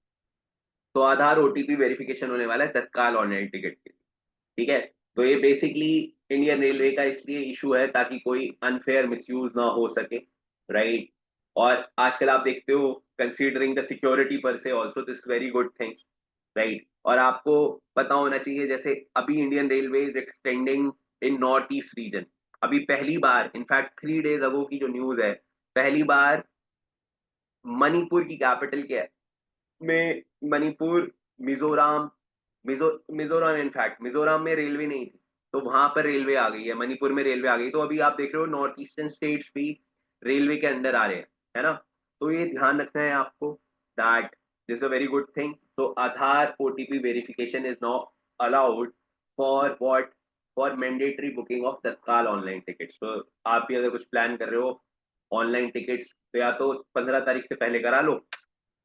तो आधार ओटीपी वेरिफिकेशन होने वाला है तत्काल ऑनलाइन टिकट के लिए, ठीक है. तो ये बेसिकली इंडियन रेलवे का इसलिए इशू है ताकि कोई अनफेयर मिसयूज ना हो सके, राइट. और आजकल आप देखते हो कंसीडरिंग द सिक्योरिटी पर से also this very good thing, right. और आपको पता होना चाहिए जैसे अभी Indian railway is extending in north east region. अभी पहली बार इनफैक्ट 3 days अगो की जो न्यूज है, पहली बार मणिपुर की कैपिटल क्या है में, मणिपुर, मिजोरम, मिजोरम इनफैक्ट मिजोरम में रेलवे नहीं थी, तो वहां पर रेलवे आ गई है. मणिपुर में रेलवे आ गई. तो अभी आप देख रहे हो नॉर्थ ईस्टर्न स्टेट्स भी रेलवे के अंडर आ रहे हैं, है ना. तो ये ध्यान रखना है आपको that this a very good thing. तो Aadhaar OTP verification is not allowed for what, for mandatory booking of Tatkal online tickets. तो आप भी अगर कुछ प्लान कर रहे हो ऑनलाइन टिकट्स, तो या तो 15 तारीख से पहले करा लो,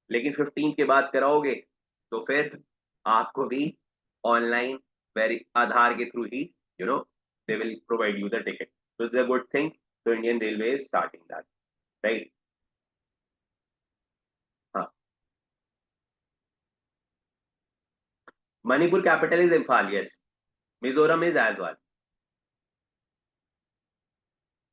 लेकिन 15 के बाद कराओगे तो फिर आपको भी ऑनलाइन वेरी आधार के through he they will provide you the ticket. so it's a good thing. so Indian Railway is starting that, right. हाँ, Manipur capital is Imphal, yes. Mizoram is as well.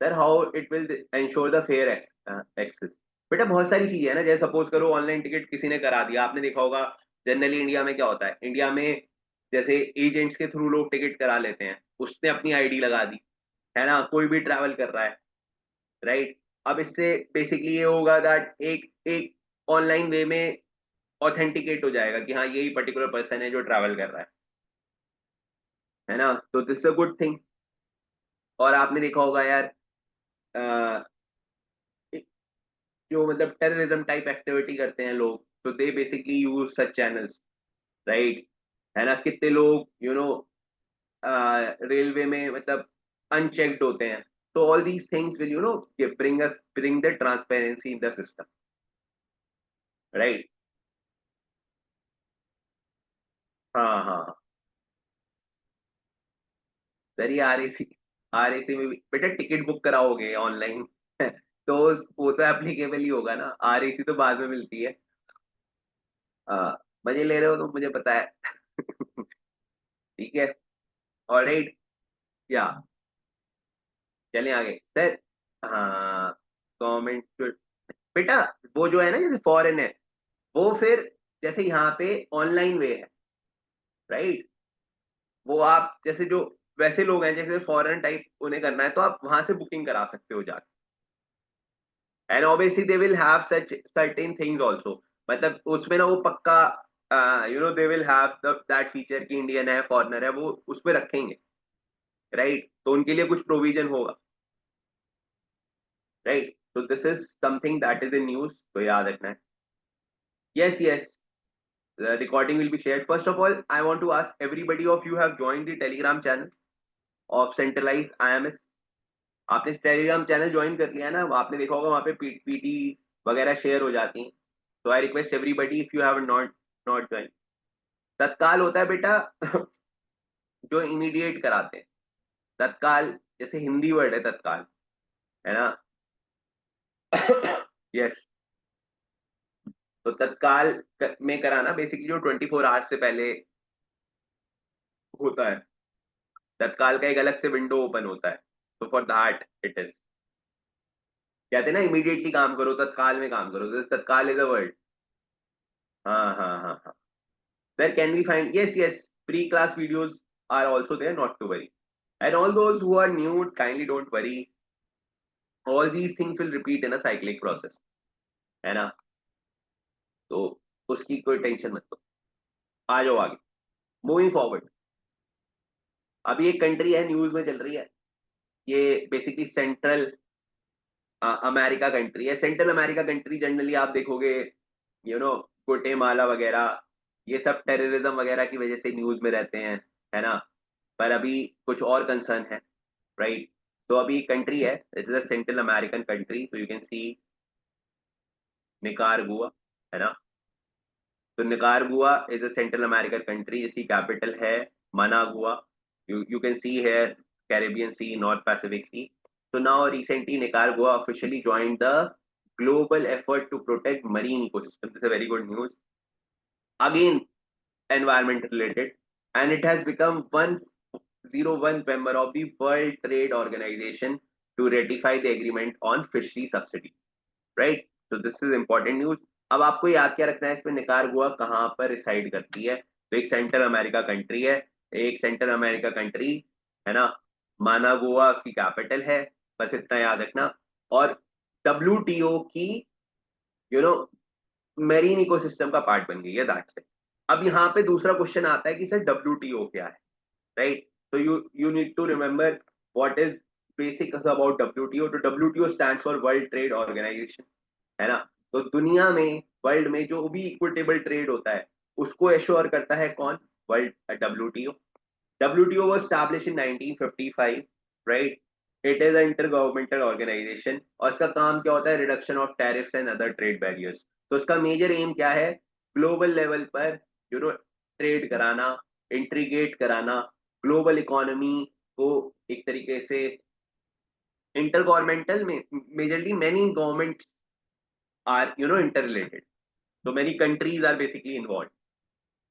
Sir how it will ensure the fair access. बेटा बहुत सारी चीजें है ना. जैसे सपोज करो ऑनलाइन टिकट किसी ने करा दिया, आपने देखा होगा जनरली इंडिया में क्या होता है, इंडिया में जैसे एजेंट्स के थ्रू लोग टिकट करा लेते हैं, उसने अपनी आईडी लगा दी, है ना. कोई भी ट्रैवल कर रहा है, राइट. अब इससे बेसिकली ये होगा दैट एक एक ऑनलाइन वे में ऑथेंटिकेट हो जाएगा कि हाँ यही पर्टिकुलर पर्सन है जो ट्रैवल कर रहा है ना. तो दिस अ गुड थिंग. और आपने देखा होगा यार जो मतलब टेररिज्म टाइप एक्टिविटी करते हैं लोग, तो they basically use such channels, right, है ना. कितने लोग रेलवे में मतलब अनचेक्ड होते हैं. तो all these things will bring the transparency in the system, right. हाँ हाँ. सर ये आरएसी में भी बेटा टिकट बुक कराओगे ऑनलाइन तो वो तो एप्लीकेबल ही होगा ना. आरएसी तो बाद में मिलती है. हाँ, मजे ले रहे हो तो मुझे पता है ठीक है, ऑलराइट. या चलें आगे सर. हाँ, गवर्नमेंट बेटा वो जो है ना जैसे फॉरेन है, वो फिर जैसे यहाँ पे ऑनलाइन वे है, राइट. वो आप जैसे जो वैसे लोग हैं जैसे फॉरेन टाइप उन्हें करना है, तो आप वहां से बुकिंग करा सकते हो जाके. And obviously they will have such certain things also. मतलब उसमें ना वो पक्का they will have that feature कि इंडियन है फॉरेनर है, वो उसमें रखेंगे, राइट. तो उनके लिए कुछ प्रोविजन होगा, राइट. तो this is something that is in news, तो याद रखना है. Yes yes. The recording will be shared. First of all, I want to ask everybody of you have joined the Telegram channel of Centralized IMS. आपने टेलीग्राम चैनल ज्वाइन कर लिया ना, आपने देखा होगा वहाँ पे पीटी वगैरह शेयर हो जाती हैं. तो I request everybody if you have not join. तत्काल होता है बेटा जो इमीडिएट कराते हैं. तत्काल जैसे हिंदी वर्ड है तत्काल, है ना. यस. तो तत्काल में कराना बेसिकली जो 24 आवर्स से पहले होता है. तत्काल का एक अलग से विंडो ओपन होता है. तो फॉर दैट इट इज, कहते हैं ना इमीडिएटली काम करो, तत्काल में काम करो. तत्काल इज अ वर्ड. हाँ हाँ हाँ हाँ. Where can we find? Yes, yes. Pre-class videos are also there. Not to worry. And all those who are new, kindly don't worry. All these things will repeat in a cyclic process. है ना. तो उसकी कोई टेंशन मत लो. आ जाओ आगे. Moving forward. अभी एक कंट्री है न्यूज में चल रही है. ये बेसिकली सेंट्रल अमेरिका कंट्री है. सेंट्रल अमेरिका कंट्री जनरली आप देखोगे गुटेमाला वगैरह, ये सब टेररिज्म वगैरह की वजह से न्यूज में रहते हैं, है ना. पर अभी कुछ और कंसर्न है, राइट. तो अभी कंट्री है, it is a central American country. तो यू कैन सी निकारागुआ, है ना. तो Nicaragua is a central American country जिसकी कैपिटल है Managua. you can see here Caribbean Sea, North Pacific Sea. So now recently Nicaragua officially joined the global effort to protect marine ecosystem. This is a very good news. Again, environment related, and it has become 101 member of the World Trade Organization to ratify the agreement on fishery subsidy. Right? So this is important news. अब आपको याद क्या रखना है इसमें, निकारागुआ कहाँ पर रिसाइड करती है. तो एक सेंट्रल अमेरिका कंट्री है, एक सेंट्रल अमेरिका कंट्री, है ना. मानागुआ उसकी कैपिटल है, बस इतना याद रखना. और WTO की मेरीन इकोसिस्टम का पार्ट बन गई है. That's it. अब यहाँ पे दूसरा क्वेश्चन आता है कि सर WTO क्या है, राइट. तो you need to remember what is basic about WTO. तो WTO stands for World Trade Organization, है ना. तो दुनिया में, वर्ल्ड में जो भी इक्विटेबल ट्रेड होता है उसको एश्योर करता है कौन, world WTO. WTO was established in 1955, right? It is an intergovernmental organization और इसका काम क्या होता है, reduction of tariffs and other trade barriers. तो इसका मेजर एम क्या है, ग्लोबल लेवल पर ट्रेड कराना, इंट्रीगेट कराना, ग्लोबल इकोनॉमी को एक तरीके से इंटरगवर्नमेंटल में majorly many governments are interrelated. so many countries are basically involved,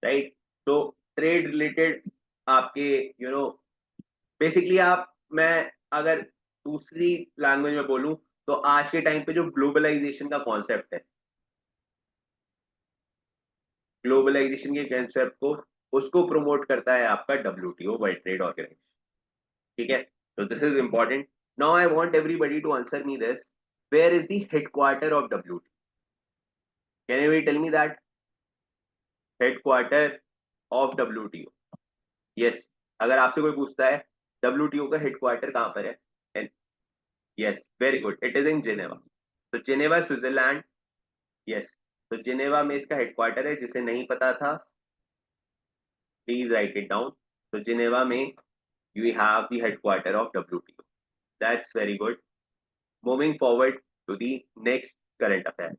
right? So trade related आपके बेसिकली मैं अगर दूसरी लैंग्वेज में बोलूं तो आज के टाइम पे जो ग्लोबलाइजेशन का कॉन्सेप्ट है, ग्लोबलाइजेशन के कॉन्सेप्ट को उसको प्रमोट करता है आपका WTO, वर्ल्ड ट्रेड ऑर्गेनाइजेशन. ठीक है. तो this is important. Now I want everybody to answer me this. Where is the headquarter of WTO? Can you tell me that headquarter of WTO? Yes. अगर आपसे कोई पूछता है WTO का हेडक्वार्टर कहां पर है, yes, very good, it is in Geneva. तो जिनेवा स्विट्जरलैंड. यस. तो जिनेवा में इसका हेडक्वार्टर है. जिसे नहीं पता था प्लीज राइट इट डाउन. तो जिनेवा में you have the headquarter of WTO. That's very good. Moving forward to the next current affair.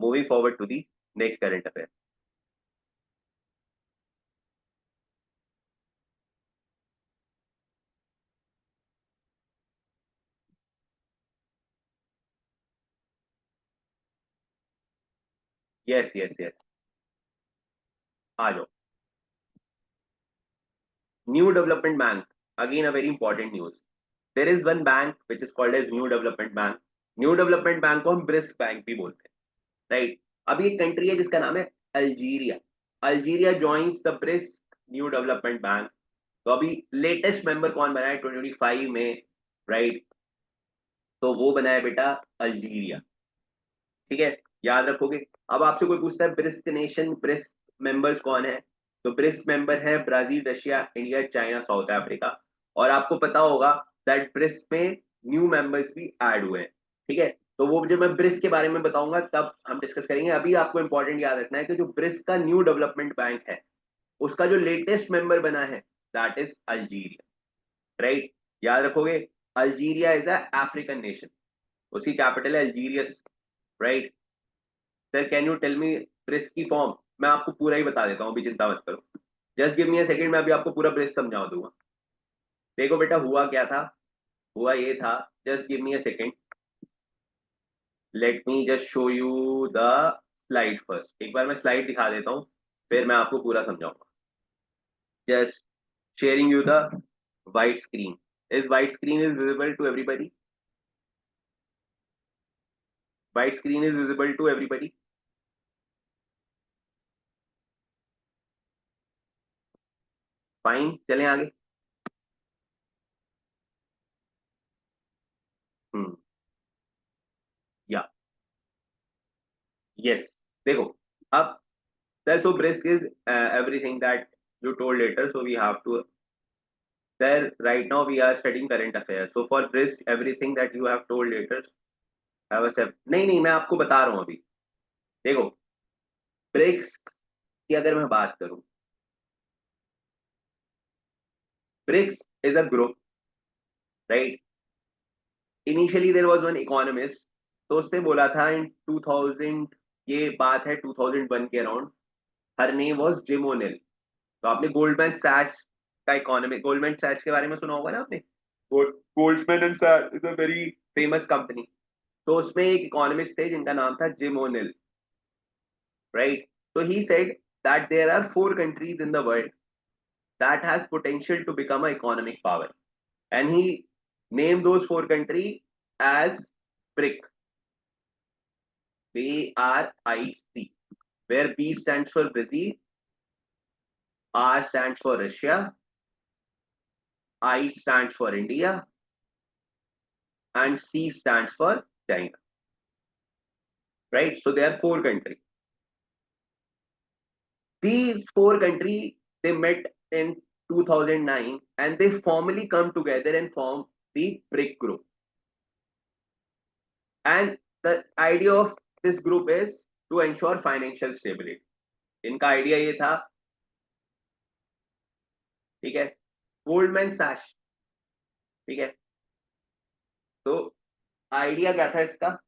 Moving forward to the next current affair. Yes yes yes. आ जाओ. New development bank, again a very important news. There is one bank which is called as New development Bank. New development Bank को हम ब्रिस्क बैंक भी बोलते हैं, राइट. अभी एक कंट्री है जिसका नाम है Algeria. Algeria joins the brisk new development bank. तो अभी लेटेस्ट मेंबर कौन बना है 2025 में, राइट. तो वो बना है बेटा अल्जीरिया. ठीक है, याद रखोगे. अब आपसे कोई पूछता है ब्रिस्क नेशन, ब्रिस्क मेंबर्स कौन है, तो ब्रिस्क मेंबर है Brazil, Russia, India, China, south Africa. और आपको पता होगा दैट ब्रिस्क में न्यू मेंबर्स भी ऐड हुए हैं. ठीक है. तो वो जब मैं ब्रिक्स के बारे में बताऊंगा तब हम डिस्कस करेंगे। अभी आपको इंपॉर्टेंट याद रखना है कि जो ब्रिक्स का न्यू डेवलपमेंट बैंक है उसका जो लेटेस्ट मेंबर बना है दैट इज अल्जीरिया, राइट? याद रखोगे, Algeria is a African nation, उसकी कैपिटल है Algiers, right? Sir can you tell me BRICS की फॉर्म? मैं आपको पूरा ही बता देता हूँ, अभी चिंता मत करो, just give me a second, मैं अभी आपको पूरा ब्रिक्स समझा दूंगा। देखो बेटा हुआ क्या था, हुआ ये था, just give me a second, let me just show you the slide first. एक बार मैं स्लाइड दिखा देता हूँ, फिर मैं आपको पूरा समझाऊंगा। Just sharing you the white screen. Is white screen is visible to everybody? White screen is visible to everybody? Fine, चलें आगे। हम्म, या यस, देखो अब sir, so brisk is everything that you told later, so we have to, sir, right now we are studying current affairs, so for brisk everything that you have told later have a step, नहीं नहीं, मैं आपको बता रहा हूँ अभी। देखो ब्रिक्स की अगर मैं बात करूं, BRICS is a group, right? Initially there was one economist, तो उसने बोला था इन 2000, ये बात है 2001 के around, her name was gym O'Neill. तो आपने गोल्डमैन सैच्स का इकोनॉमिक, गोल्डमैन सैच्स के बारे में सुना होगा ना आपने, Goldman and Sachs is a very famous company. तो उसमें एक इकोनॉमिस्ट थे जिनका नाम था जिम ओनेल, राइट? तो he said that there are 4 countries in the world that has potential to become an economic power, and he named those 4 countries as BRIC, BRIC, where B stands for Brazil, R stands for Russia, I stands for India, and C stands for China, right? So there are 4 countries. These 4 countries, they met in 2009 and they formally come together and form the BRIC group. And the idea of this group is to ensure financial stability. इनका आइडिया ये था, ठीक है, गोल्डमैन सैश, ठीक है, तो आइडिया क्या था इसका?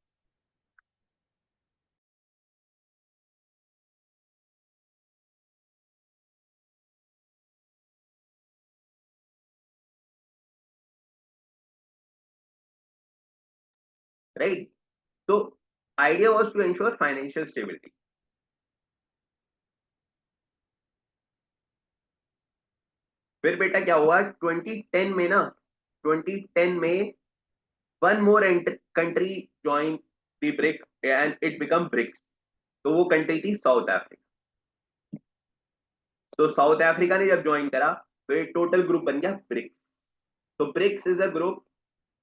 राइट? तो idea was to ensure financial stability. फिर बेटा क्या हुआ 2010 में ना, 2010 में one more country join the BRIC and it become BRICS. तो वो कंट्री थी साउथ अफ्रीका। तो साउथ अफ्रीका ने जब ज्वाइन करा तो एक टोटल ग्रुप बन गया ब्रिक्स। तो ब्रिक्स इज अ ग्रुप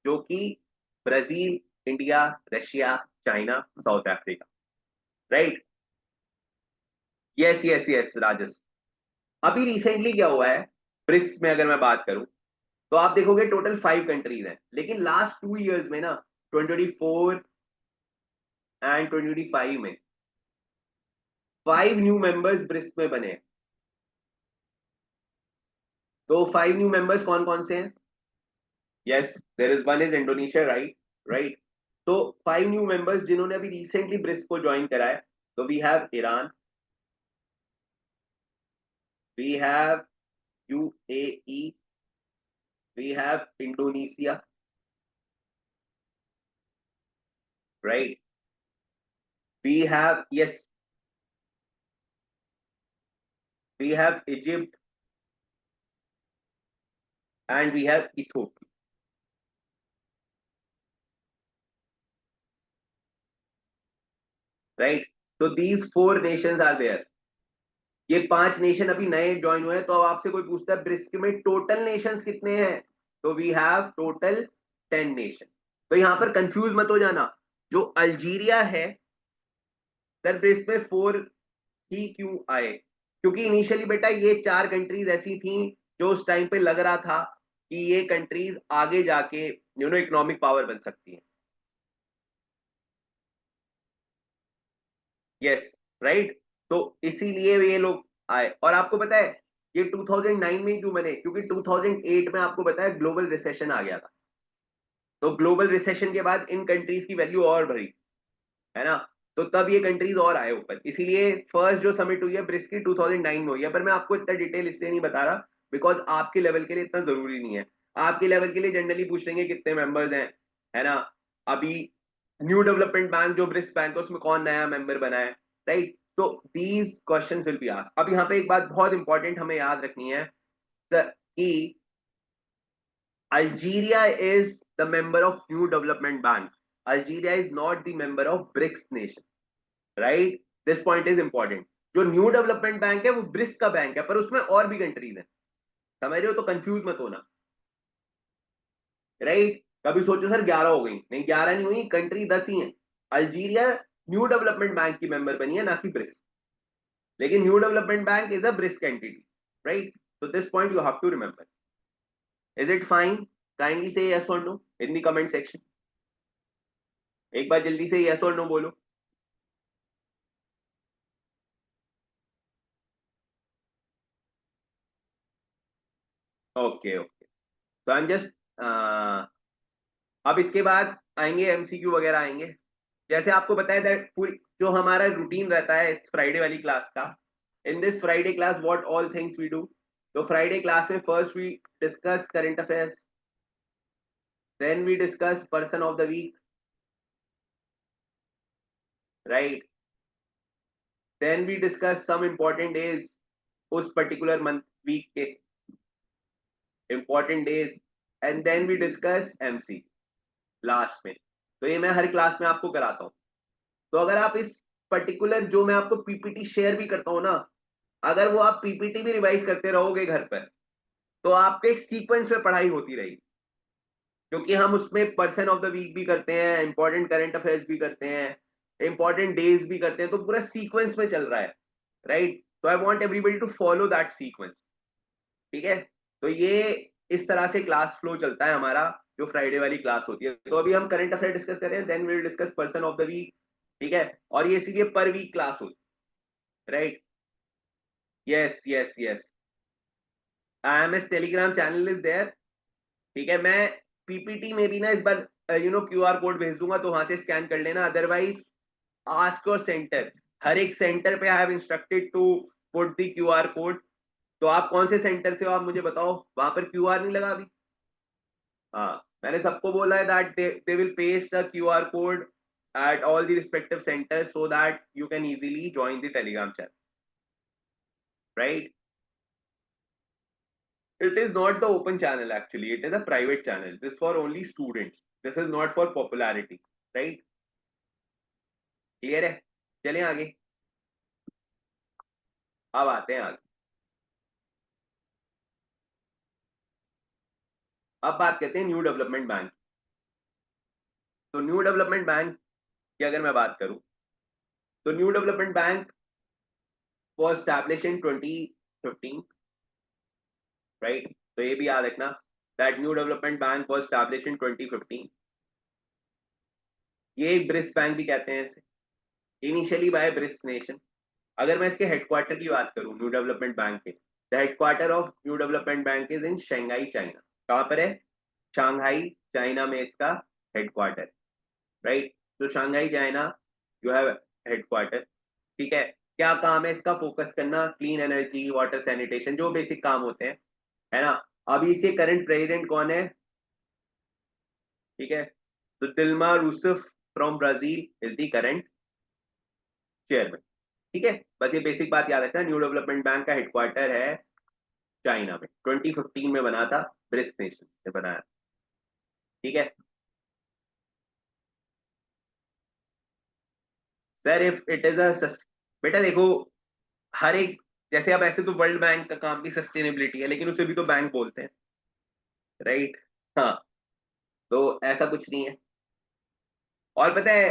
जो कि Brazil, India, Russia, China, south Africa, right? Yes yes yes राजस। अभी रिसेंटली क्या हुआ है ब्रिक्स में, अगर मैं बात करूं तो आप देखोगे टोटल 5 कंट्रीज हैं, लेकिन लास्ट 2 इयर्स में ना, 2024 एंड 2025 में 5 न्यू मेंबर्स ब्रिक्स में बने हैं। तो 5 न्यू मेंबर्स कौन कौन से हैं? Yes, there is one is Indonesia, right? Right. तो 5 न्यू मेंबर्स जिन्होंने अभी रिसेंटली ब्रिक्स को ज्वाइन करा है, तो we have Iran, we have UAE, we have Indonesia, right? We have, yes, we have Egypt and we have Ethiopia, right? तो दीज 4 नेशंस आर देयर। ये 5 नेशन अभी नए ज्वाइन हुए हैं। तो अब आपसे कोई पूछता है ब्रिक्स में टोटल नेशंस कितने हैं, तो वी हैव टोटल 10 नेशन। तो यहां पर कंफ्यूज मत हो जाना, जो अल्जीरिया है सर ब्रिक्स में 4 ही क्यों आए? क्योंकि इनिशियली बेटा ये 4 कंट्रीज ऐसी थी जो उस टाइम पे लग रहा था कि ये कंट्रीज आगे जाके इकोनॉमिक पावर बन सकती हैं। Yes, right. तो इसीलिए ये लोग आए। और आपको पता है ये 2009 में क्यों बने, क्योंकि 2008 में आपको पता है ग्लोबल रिसेशन आ गया था। तो ग्लोबल रिसेशन के बाद इन कंट्रीज की वैल्यू और बढ़ी, है ना। तो तब ये कंट्रीज और आए ऊपर, इसीलिए फर्स्ट जो समिट हुई है ब्रिक्स की 2009 में हुई है। पर मैं आपको इतना डिटेल इसलिए नहीं बता रहा बिकॉज आपके लेवल के लिए इतना जरूरी नहीं है। आपके लेवल के लिए जनरली पूछ लेंगे कितने मेंबर्स हैं, है ना। अभी न्यू डेवलपमेंट बैंक जो ब्रिक्स बैंक है उसमें कौन नया मेंबर बना है, राइट। तो these questions will be asked. अब यहाँ पे एक बात बहुत इंपॉर्टेंट हमें याद रखनी है कि Algeria is the member of New Development Bank. Algeria is not the member of BRICS nation, right? This point is important. जो न्यू डेवलपमेंट बैंक है वो ब्रिक्स का बैंक है, पर उसमें और भी कंट्रीज हैं, समझ रहे हो। तो कंफ्यूज मत होना, राइट। कभी सोचो सर 11 हो गई, नहीं 11 नहीं हुई, कंट्री 10 ही है। अल्जीरिया न्यू डेवलपमेंट बैंक की मेंबर बनी है, ना कि ब्रिक्स। लेकिन New development Bank is a BRICS entity, right. So this point you have to remember. Is it fine? Kindly say yes or no in the comment section. एक बार जल्दी से यस और नो बोलो। ओके ओके, तो आई एम जस्ट, अब इसके बाद आएंगे एमसीक्यू वगैरह आएंगे। जैसे आपको बताया दैट पूरी जो हमारा रूटीन रहता है इस फ्राइडे वाली क्लास का, in this Friday class what all things we do. तो फ्राइडे क्लास में first we discuss current affairs, then we discuss person of the week, right. Then we discuss some important days उस पर्टिकुलर मंथ वीक के important days, and then we discuss MC last में। तो ये मैं हर क्लास में आपको कराता हूँ। तो अगर आप इस पर्टिकुलर जो मैं आपको पीपीटी शेयर भी करता हूँ ना, अगर वो आप पीपीटी भी रिवाइज करते रहोगे घर पर, तो आपके एक सीक्वेंस में पढ़ाई होती रहेगी। क्योंकि हम उसमें पर्सन ऑफ द वीक भी करते हैं, इंपॉर्टेंट करंट अफेयर्स भी करते हैं, इंपॉर्टेंट डेज भी करते हैं, तो पूरा सीक्वेंस में चल रहा है, राइट। तो I want everybody to follow that sequence, ठीक है। तो ये इस तरह से क्लास फ्लो चलता है हमारा, जो फ्राइडे वाली क्लास होती है। तो अभी हम करंट अफेयर डिस्कस कर रहे हैं, then we will discuss person of the week, ठीक है। और ये इसीलिए पर वीक क्लास होती है, right. Yes yes yes, IMS Telegram channel is there, ठीक है। मैं पीपीटी में भी ना इस बार क्यूआर कोड भेज दूंगा, तो वहां से स्कैन कर लेना। अदरवाइज आस्क योर सेंटर, हर एक सेंटर पे I have instructed to put the QR code. तो आप कौन से सेंटर से हो आप मुझे बताओ, वहां पर क्यूआर नहीं लगा अभी। हाँ, मैंने सबको बोला है that they will paste the QR code at all the respective centers so that you can easily join the telegram channel, right. It is not the open channel, actually it is a private channel. This is for only students, this is not for popularity, right. Clear है, चलें आगे। अब आते हैं आगे। अब बात करते हैं न्यू डेवलपमेंट बैंक। तो न्यू डेवलपमेंट बैंक की अगर मैं बात करूं, तो new development bank was established in 2015, right. तो ये भी याद रखना that new development bank was established in 2015। ये एक ब्रिक्स बैंक भी कहते हैं इसे, इनिशियली बाय ब्रिक्स नेशन। अगर मैं इसके हेडक्वार्टर की बात करूं न्यू डेवलपमेंट बैंक के, the headquarter of new development Bank is in Shanghai China. कहां पर है, शंघाई चाइना में इसका हेडक्वार्टर, राइट। तो Shanghai China you have headquarter, ठीक है। क्या काम है इसका, फोकस करना क्लीन एनर्जी, वाटर सैनिटेशन, जो बेसिक काम होते हैं, है ना। अभी इसके करंट प्रेसिडेंट कौन है, ठीक है। तो Dilma Rousseff from Brazil is the current chairman, ठीक है। बस ये बेसिक बात याद रखना, न्यू डेवलपमेंट बैंक का हेडक्वार्टर है चाइना में, 2015 में बना था, ब्रिक्स नेशन से बनाया, ठीक है। सर इफ इट इज अ, बेटा देखो, हर एक, जैसे अब ऐसे तो वर्ल्ड बैंक का काम भी सस्टेनेबिलिटी है, लेकिन उसे भी तो बैंक बोलते हैं, राइट। हाँ, तो ऐसा कुछ नहीं है। और पता है,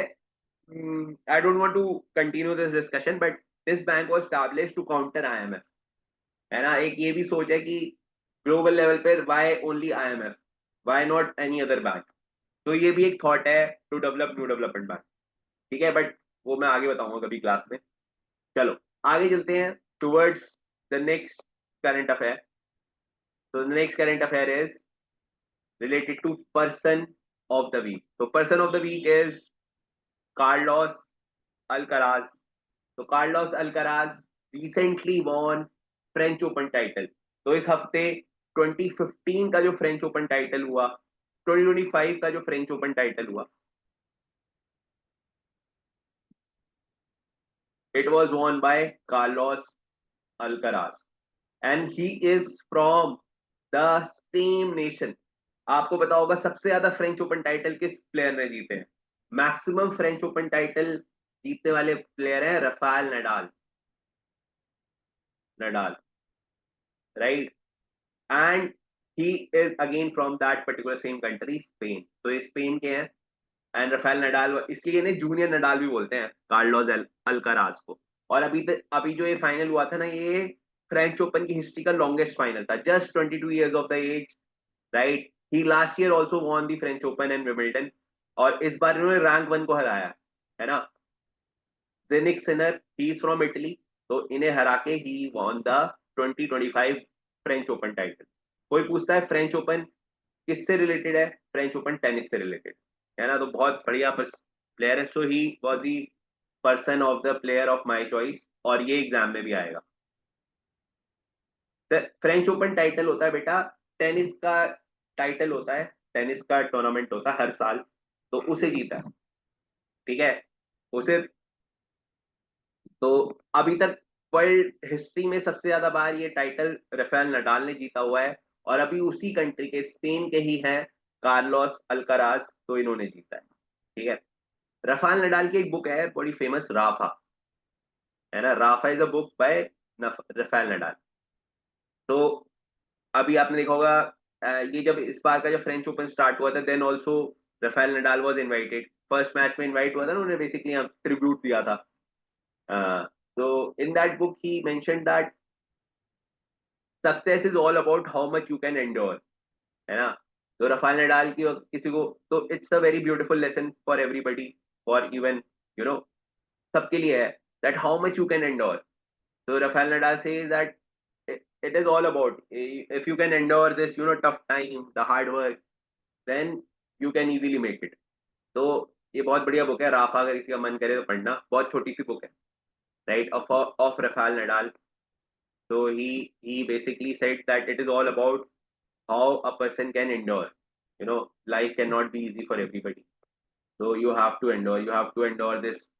I don't want to continue this discussion, but this bank was established to counter IMF, है ना। एक ये भी सोच है कि ग्लोबल लेवल पर why only IMF, why not any other bank. तो ये भी एक थॉट है to develop New development Bank, ठीक है। बट वो मैं आगे बताऊंगा कभी क्लास में। चलो आगे चलते हैं towards the next current affair. तो the next current affair is related to person of the week. So person of the week is Carlos Alcaraz. So Carlos Alcaraz recently won French Open title. तो इस हफ्ते 2015 का जो फ्रेंच ओपन टाइटल हुआ, 2025 का जो फ्रेंच ओपन टाइटल हुआ, it was won by Carlos Alcaraz and he is from the same nation. आपको पता होगा सबसे ज्यादा फ्रेंच ओपन टाइटल किस प्लेयर ने जीते हैं? मैक्सिमम फ्रेंच ओपन टाइटल जीतने वाले प्लेयर हैं Rafael Nadal. Nadal, right? And he is again from that particular same country, Spain. तो ये स्पेन के हैं एंड रफाल नडाल, इसलिए इन्हें जूनियर नडाल भी बोलते हैं, कार्लोस अल्काराज को। और अभी जो ये फाइनल हुआ था ना, ये फ्रेंच ओपन की हिस्ट्री का लॉन्गेस्ट फाइनल था, just 22 years of the age, right? He last year also won the French Open and Wimbledon, और इस बार इन्होंने रैंक 1 को हराया है ना। Jannik Sinner, he is from Italy, तो इन्हें हरा के ही won the 2025 French Open title. कोई पूछता है फ्रेंच ओपन किससे रिलेटेड है? फ्रेंच ओपन टेनिस से रिलेटेड है ना, तो बहुत बढ़िया प्लेयर है। So he was the person of the player of my choice, और ये एग्जाम में भी आएगा। फ्रेंच ओपन टाइटल होता है बेटा, टेनिस का टाइटल होता है, टेनिस का टूर्नामेंट होता है हर साल, तो उसे जीता है, ठीक है? उसे, तो अभी तक वर्ल्ड हिस्ट्री में सबसे ज्यादा बार ये टाइटल राफेल नडाल ने जीता हुआ है, और अभी उसी कंट्री के, स्पेन के ही हैं, कार्लोस अल्काराज, तो इन्होंने जीता है, ठीक है? राफेल नडाल की एक बुक है बड़ी फेमस, राफा, है ना। Rafa is a book by Rafael Nadal. तो अभी आपने देखा होगा, ये जब इस बार का जब फ्रेंच ओपन स्टार्ट हुआ था, then also Rafael Nadal was invited, first match में इनवाइट हुआ था ना, उन्होंने बेसिकली ट्रिब्यूट दिया था। तो in that book he mention that success is all about how much you can endure, है ना। तो राफेल नडाल की किसी को, तो it's a very beautiful lesson for everybody, for even you know, सबके लिए है, that how much you can endure. So Rafael Nadal says that it is all about if you can endure this, tough time, the hard work, then you can easily make it. तो ये बहुत बढ़िया बुक है राफा, अगर किसी का मन करे तो पढ़ना, बहुत छोटी सी बुक है, right, of Rafael Nadal. So he basically said that it is all about how a person can endure. Life cannot be easy for everybody. So you have to endure. You have to endure this,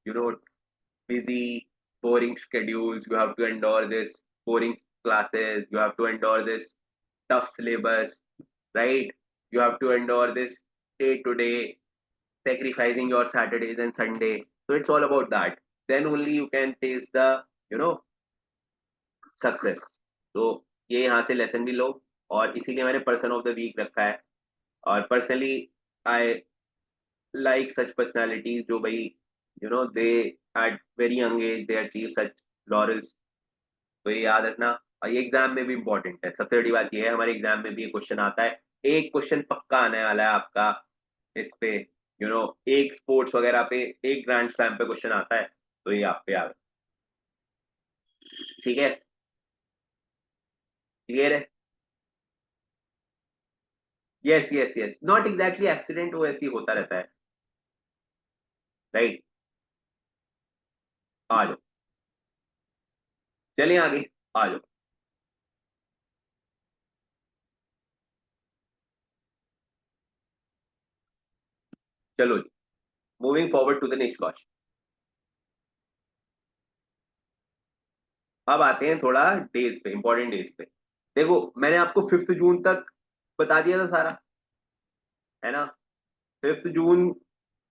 busy, boring schedules. You have to endure this boring classes. You have to endure this tough syllabus, right? You have to endure this day to day, sacrificing your Saturdays and Sunday. So it's all about that. Then only you can taste the, you know, success. तो ये यहाँ से लेसन भी लो, और इसीलिए मैंने पर्सन ऑफ द वीक रखा है। और personally I like such personalities जो भाई they at very young age they achieve such laurels. तो ये याद रखना, और ये एग्जाम में भी इंपॉर्टेंट है। सबसे बड़ी बात ये है, हमारे एग्जाम में भी ये क्वेश्चन आता है, एक क्वेश्चन पक्का आने वाला है आपका इस पे, एक स्पोर्ट्स वगैरह पे, एक ग्रैंड स्लैम पे क्वेश्चन आता है, तो ये आप पे याद, ठीक है? क्लियर है? Yes yes yes, not exactly accident, वो ऐसे ही होता रहता है, राइट? आ जाओ, चलिए आगे, आ जाओ। चलो जी, moving forward to the next question. अब आते हैं थोड़ा डेज पे, इंपॉर्टेंट डेज पे। देखो मैंने आपको 5 जून तक बता दिया था सारा, है ना। 5 जून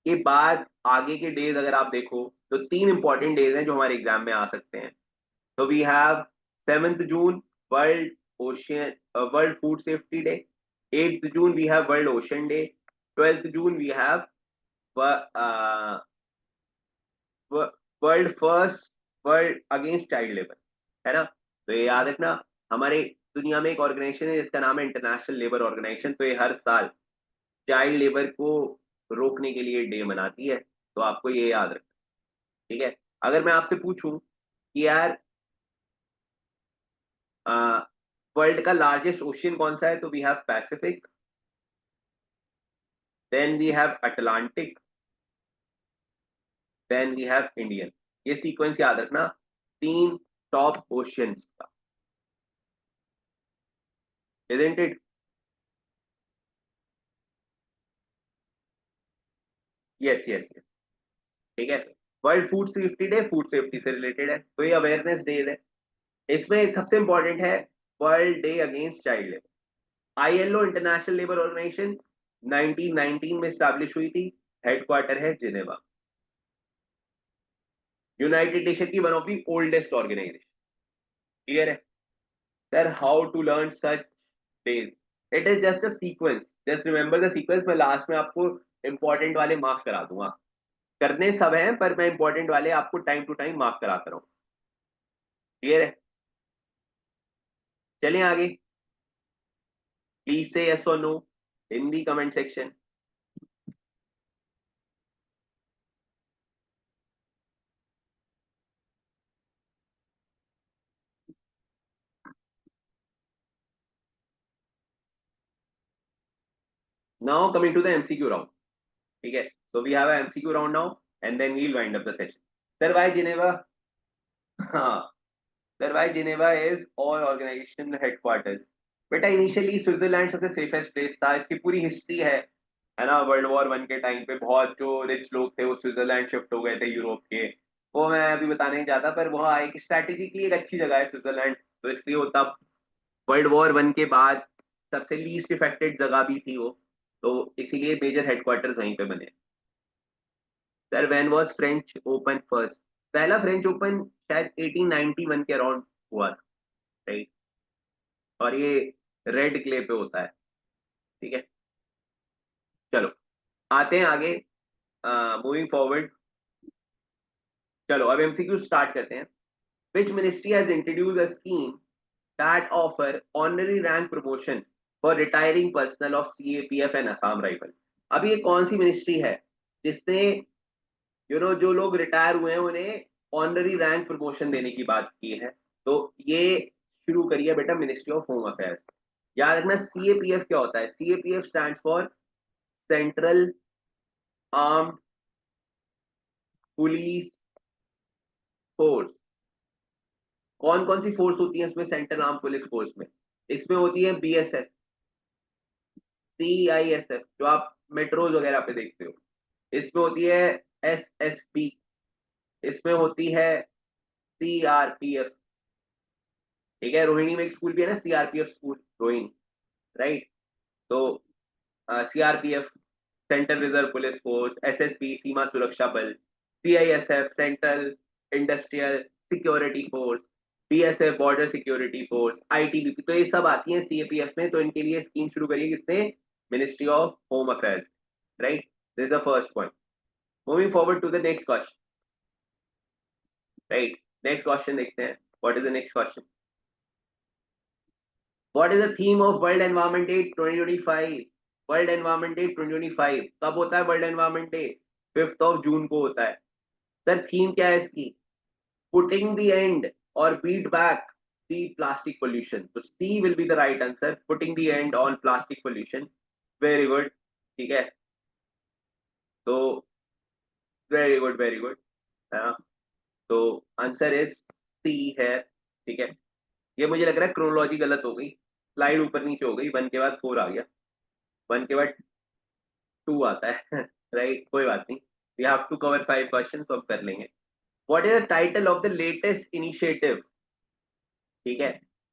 के बाद आगे के डेज अगर आप देखो, तो 3 इंपॉर्टेंट डेज हैं जो हमारे एग्जाम में आ सकते हैं। तो we have 7th June, world ocean, world food safety day. 8th June we have world ocean day. 12th June we have world first, world against child labour, है ना। तो ये याद रखना, हमारे दुनिया में एक ऑर्गेनाइजेशन है जिसका नाम है इंटरनेशनल लेबर ऑर्गेनाइजेशन, तो ये हर साल चाइल्ड लेबर को रोकने के लिए डे मनाती है, तो आपको ये याद रखना। ठीक है, अगर मैं आपसे पूछूं कि यार वर्ल्ड का लार्जेस्ट ओशियन कौन सा है, तो we have Pacific, then we have Atlantic, then we have Indian. ये सीक्वेंस याद रखना, तीन टॉप ओशियंस का, isn't it? Yes yes yes. ठीक है, world food safety day food safety से रिलेटेड है, तो ये अवेयरनेस डे है। इसमें सबसे इंपॉर्टेंट है world day against child labour. ILO international labour organisation 1919 में स्टैब्लिश हुई थी, हेडक्वार्टर है जिनेवा। यूनाइटेड नेशन की one of the oldest organisation. Clear है sir? How to learn such days? It is just a sequence, just remember the sequence. मैं लास्ट में आपको इंपॉर्टेंट वाले मार्क करा दूंगा, करने सब हैं पर मैं इंपॉर्टेंट वाले आपको टाइम टू टाइम मार्क कराता रहूँ। क्लियर है? चलें आगे, प्लीज से यस और no in the comment section. Now coming to the MCQ round. ठीक है, so we have a MCQ round now and then we'll wind up the session. Sir, why Geneva? हाँ, sir, why Geneva is all organization headquarters? बेटा इनिशियली स्विट्जरलैंड सबसे सेफेस्ट प्लेस था, इसकी पूरी हिस्ट्री है ना। वर्ल्ड वॉर 1 के टाइम पे बहुत जो रिच लोग थे वो स्विट्जरलैंड शिफ्ट हो गए थे यूरोप के, वो मैं अभी बताने नहीं चाहता, पर वहाँ एक स्ट्रैटेजिकली एक अच्छी जगह है स्विट्जरलैंड, तो इसलिए वो तब वर्ल्ड वॉर 1 के बाद सबसे लीस्ट इफेक्टेड जगह भी थी वो, तो इसीलिए मेजर हेडक्वार्टर्स वहीं पे बने। Sir when was French open first? पहला फ्रेंच ओपन शायद 1891 के अराउंड हुआ था, राइट? और ये रेड क्ले पे होता है। ठीक है, चलो आते हैं आगे, मूविंग फॉरवर्ड। चलो अब एमसीक्यू स्टार्ट करते हैं। Which ministry has introduce a scheme that offer honorary rank promotion for retiring personal of CAPF and Assam rifle? अब ये कौन सी मिनिस्ट्री है जिसने जो लोग रिटायर हुए हैं उन्हें ऑनररी रैंक प्रमोशन देने की बात की है? तो ये शुरू करिए बेटा मिनिस्ट्री ऑफ होम अफेयर्स। याद रखना सीएपीएफ क्या होता है, CAPF stand for central armed police force. कौन कौन सी फोर्स होती है इसमें, सेंट्रल आर्म पुलिस फोर्स में? इसमें होती है बीएसएफ, सीआईएसएफ जो आप मेट्रोज वगैरह पे देखते हो, इसमें होती है एसएसपी, इसमें होती है सीआरपीएफ। ठीक है, रोहिणी में एक स्कूल भी है ना सीआरपीएफ स्कूल, रोहिणी, राइट? तो CRPF central reserve police force, SSP Seema Suraksha Bal, CISF central industrial security force, BSF border security force, ITBP, तो ये सब आती हैं सीएपीएफ में। तो इनके लिए स्कीम शुरू करिए किसने? Ministry of home affairs, right? This is the first point. Moving forward to the next question, right? Next question देखते हैं, what is the next question? What is the theme of world environment day 2025? World environment day 2025 कब होता है? वर्ल्ड एनवायरनमेंट डे 5 जून को होता है। सर थीम क्या है इसकी? पुटिंग द एंड और beat back the plastic pollution. तो C will be the right answer, putting the end on plastic pollution. Very good. ठीक है, तो वेरी गुड वेरी गुड। तो आंसर इज सी है। ठीक है, ये मुझे लग रहा है क्रोनोलॉजी गलत हो गई, स्लाइड ऊपर नीचे हो गई, 1 के बाद 4 आ गया, 1 के बाद 2 आता है राइट, कोई बात नहीं, we have to cover 5 question, तो अब कर लेंगे। What is the title of the latest initiative? ठीक है,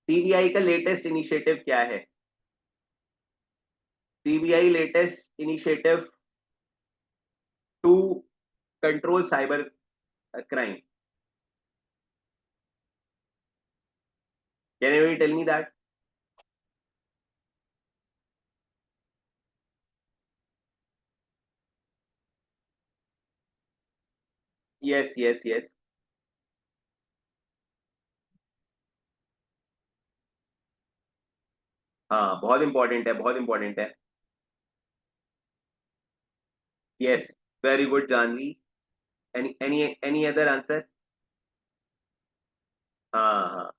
सीबीआई का लेटेस्ट इनिशिएटिव क्या है? CBI latest initiative to control cyber crime. Can you tell me that? Yes yes yes. हाँ बहुत इंपॉर्टेंट है, बहुत इंपॉर्टेंट है। Yes, very good Janvi, any other answer? हाँ हाँ,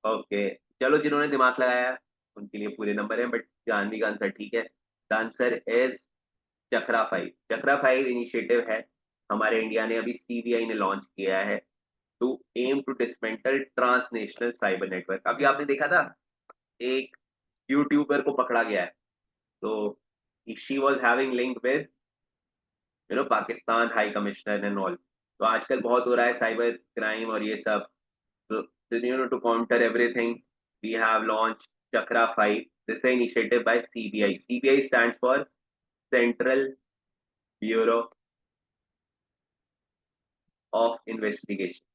ओके, चलो जिन्होंने दिमाग लगाया उनके लिए पूरे नंबर हैं, बट जानवी का आंसर ठीक है। The answer is chakra 5। Chakra 5 initiative है, हमारे इंडिया ने अभी सीबीआई ने लॉन्च किया है to aim to dismantle transnational cyber network. अभी आपने देखा था एक यूट्यूबर को पकड़ा गया है, तो she was having link with Pakistan high commissioner and all. तो आजकल बहुत हो रहा है साइबर क्राइम और ये सब। तो to counter everything, we have launched Chakra 5. This is an initiative by CBI. CBI stands for Central Bureau of Investigation.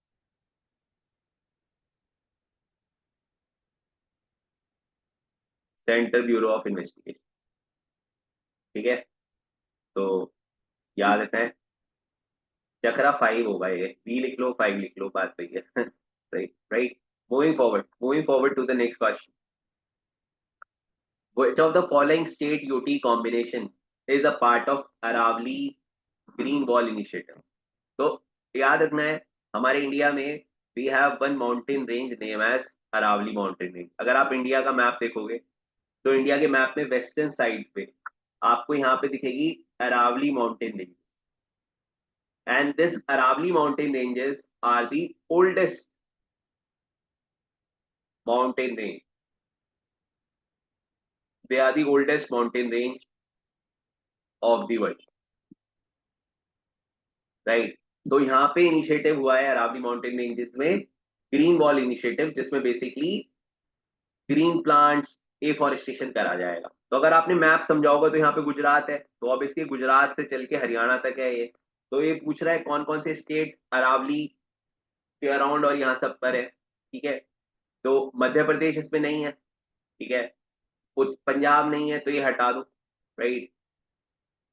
Central bureau of investigation, ठीक है। तो याद रखना है, चक्रा 5 होगा ये, बी लिख लो 5 लिख लो, बात सही है। Right right. Moving forward to the next question. Which of the following state UT combination is a part of Aravali Green Wall Initiative? तो याद रखना है, हमारे इंडिया में we have one mountain range name as Aravalli mountain range. अगर आप इंडिया का मैप देखोगे तो इंडिया के मैप में वेस्टर्न साइड पे आपको यहाँ पे दिखेगी Aravalli mountain range, and this Aravalli mountain ranges are the oldest mountain range, they are the oldest mountain range of the world, right. तो यहाँ पे इनिशिएटिव हुआ है अरावली माउंटेन रेंजेस में ग्रीन वॉल इनिशिएटिव, जिसमें बेसिकली ग्रीन प्लांट्स एफॉरेस्टेशन करा जाएगा। तो अगर आपने मैप समझाओगे तो यहाँ पे गुजरात है, तो अब इसके गुजरात से चल के हरियाणा तक है ये। तो ये पूछ रहा है कौन कौन से स्टेट अरावली के अराउंड और यहाँ सब पर है, ठीक है। तो मध्य प्रदेश इसमें नहीं है, ठीक है। पंजाब नहीं है तो ये हटा दो, राइट।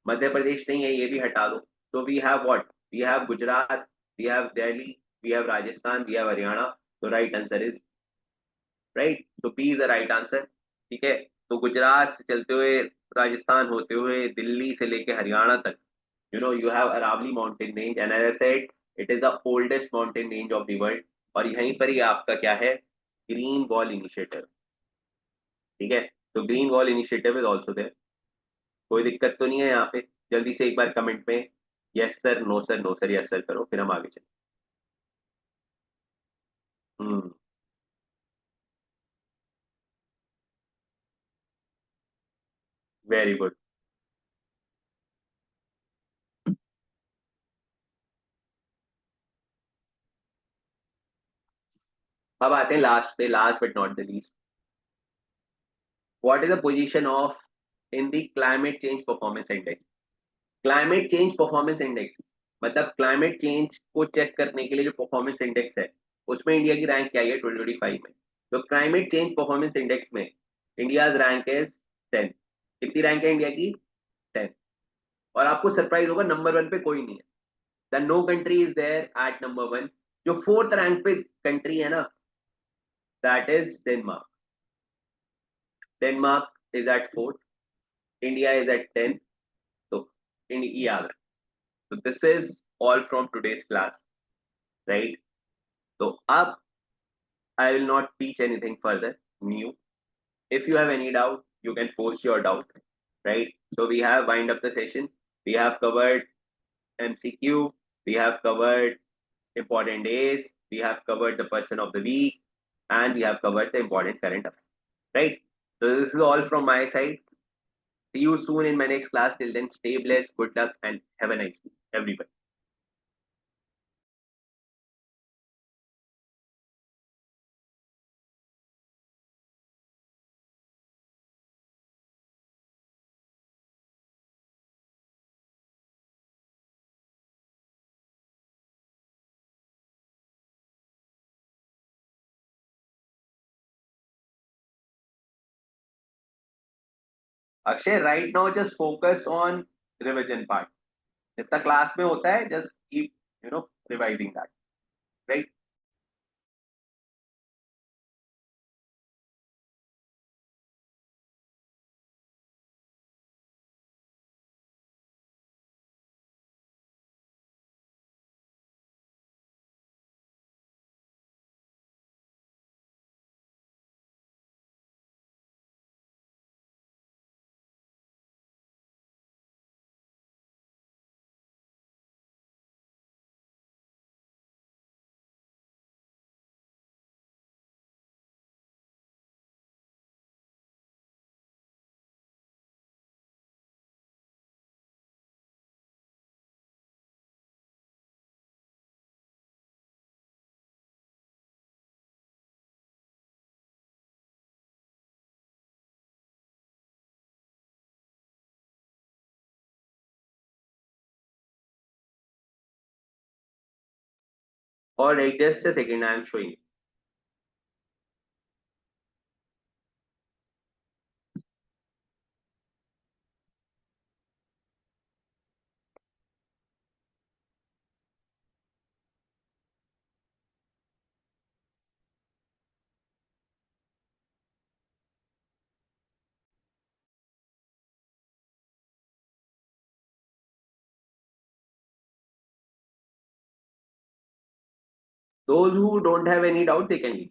मध्य प्रदेश नहीं है, ये भी हटा दो। तो we have what, we have Gujarat, we have Delhi, we have Rajasthan, we have Haryana. तो राइट आंसर इज राइट, तो B is the right answer, ठीक है। तो गुजरात से चलते हुए राजस्थान होते हुए दिल्ली से लेके हरियाणा तक, you have Aravali mountain range, and as I said, it is the oldest mountain range of the world। और यहीं पर ही आपका क्या है, ग्रीन वॉल इनिशिएटिव, ठीक है। तो green wall initiative is also there, कोई दिक्कत तो नहीं है यहाँ पे। जल्दी से एक बार कमेंट में yes sir, no sir, no sir, yes sir करो, फिर हम आगे चलें। Hmm, very good. अब आते हैं लास्ट पे, last but not the least. What is the position of in the climate change performance index? Climate change performance index मतलब क्लाइमेट चेंज को चेक करने के लिए जो परफॉर्मेंस इंडेक्स है, उसमें इंडिया की रैंक क्या है 2025 में। तो क्लाइमेट चेंज परफॉर्मेंस इंडेक्स में इंडिया रैंक इज 10। कितनी रैंक है इंडिया की? 10। और आपको सरप्राइज होगा, नंबर 1 पे कोई नहीं है। The no country is there at number 1। जो फोर्थ रैंक पे कंट्री है ना, that is Denmark. Denmark is at fourth, India is at 10। तो इंडिया, तो this is all from today's class, right. तो अब I will not teach anything further new. If you have any doubt, you can post your doubt, right? So we have wind up the session. We have covered MCQ. We have covered important days. We have covered the person of the week, and we have covered the important current affairs, right? So this is all from my side. See you soon in my next class. Till then, stay blessed, good luck, and have a nice day, everybody. Akshay, right now just focus on revision part. जितना क्लास में होता है, just keep revising that, right? All right, just a second, I am showing. Those who don't have any doubt, they can leave.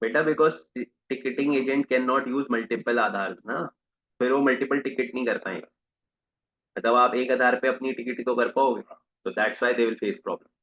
बेटा because ticketing agent can not use multiple Aadhaar ना, फिर वो मल्टीपल टिकट नहीं कर पाएंगे। मतलब आप एक आधार पे अपनी टिकट तो कर पाओगे, तो that's why they will face problem.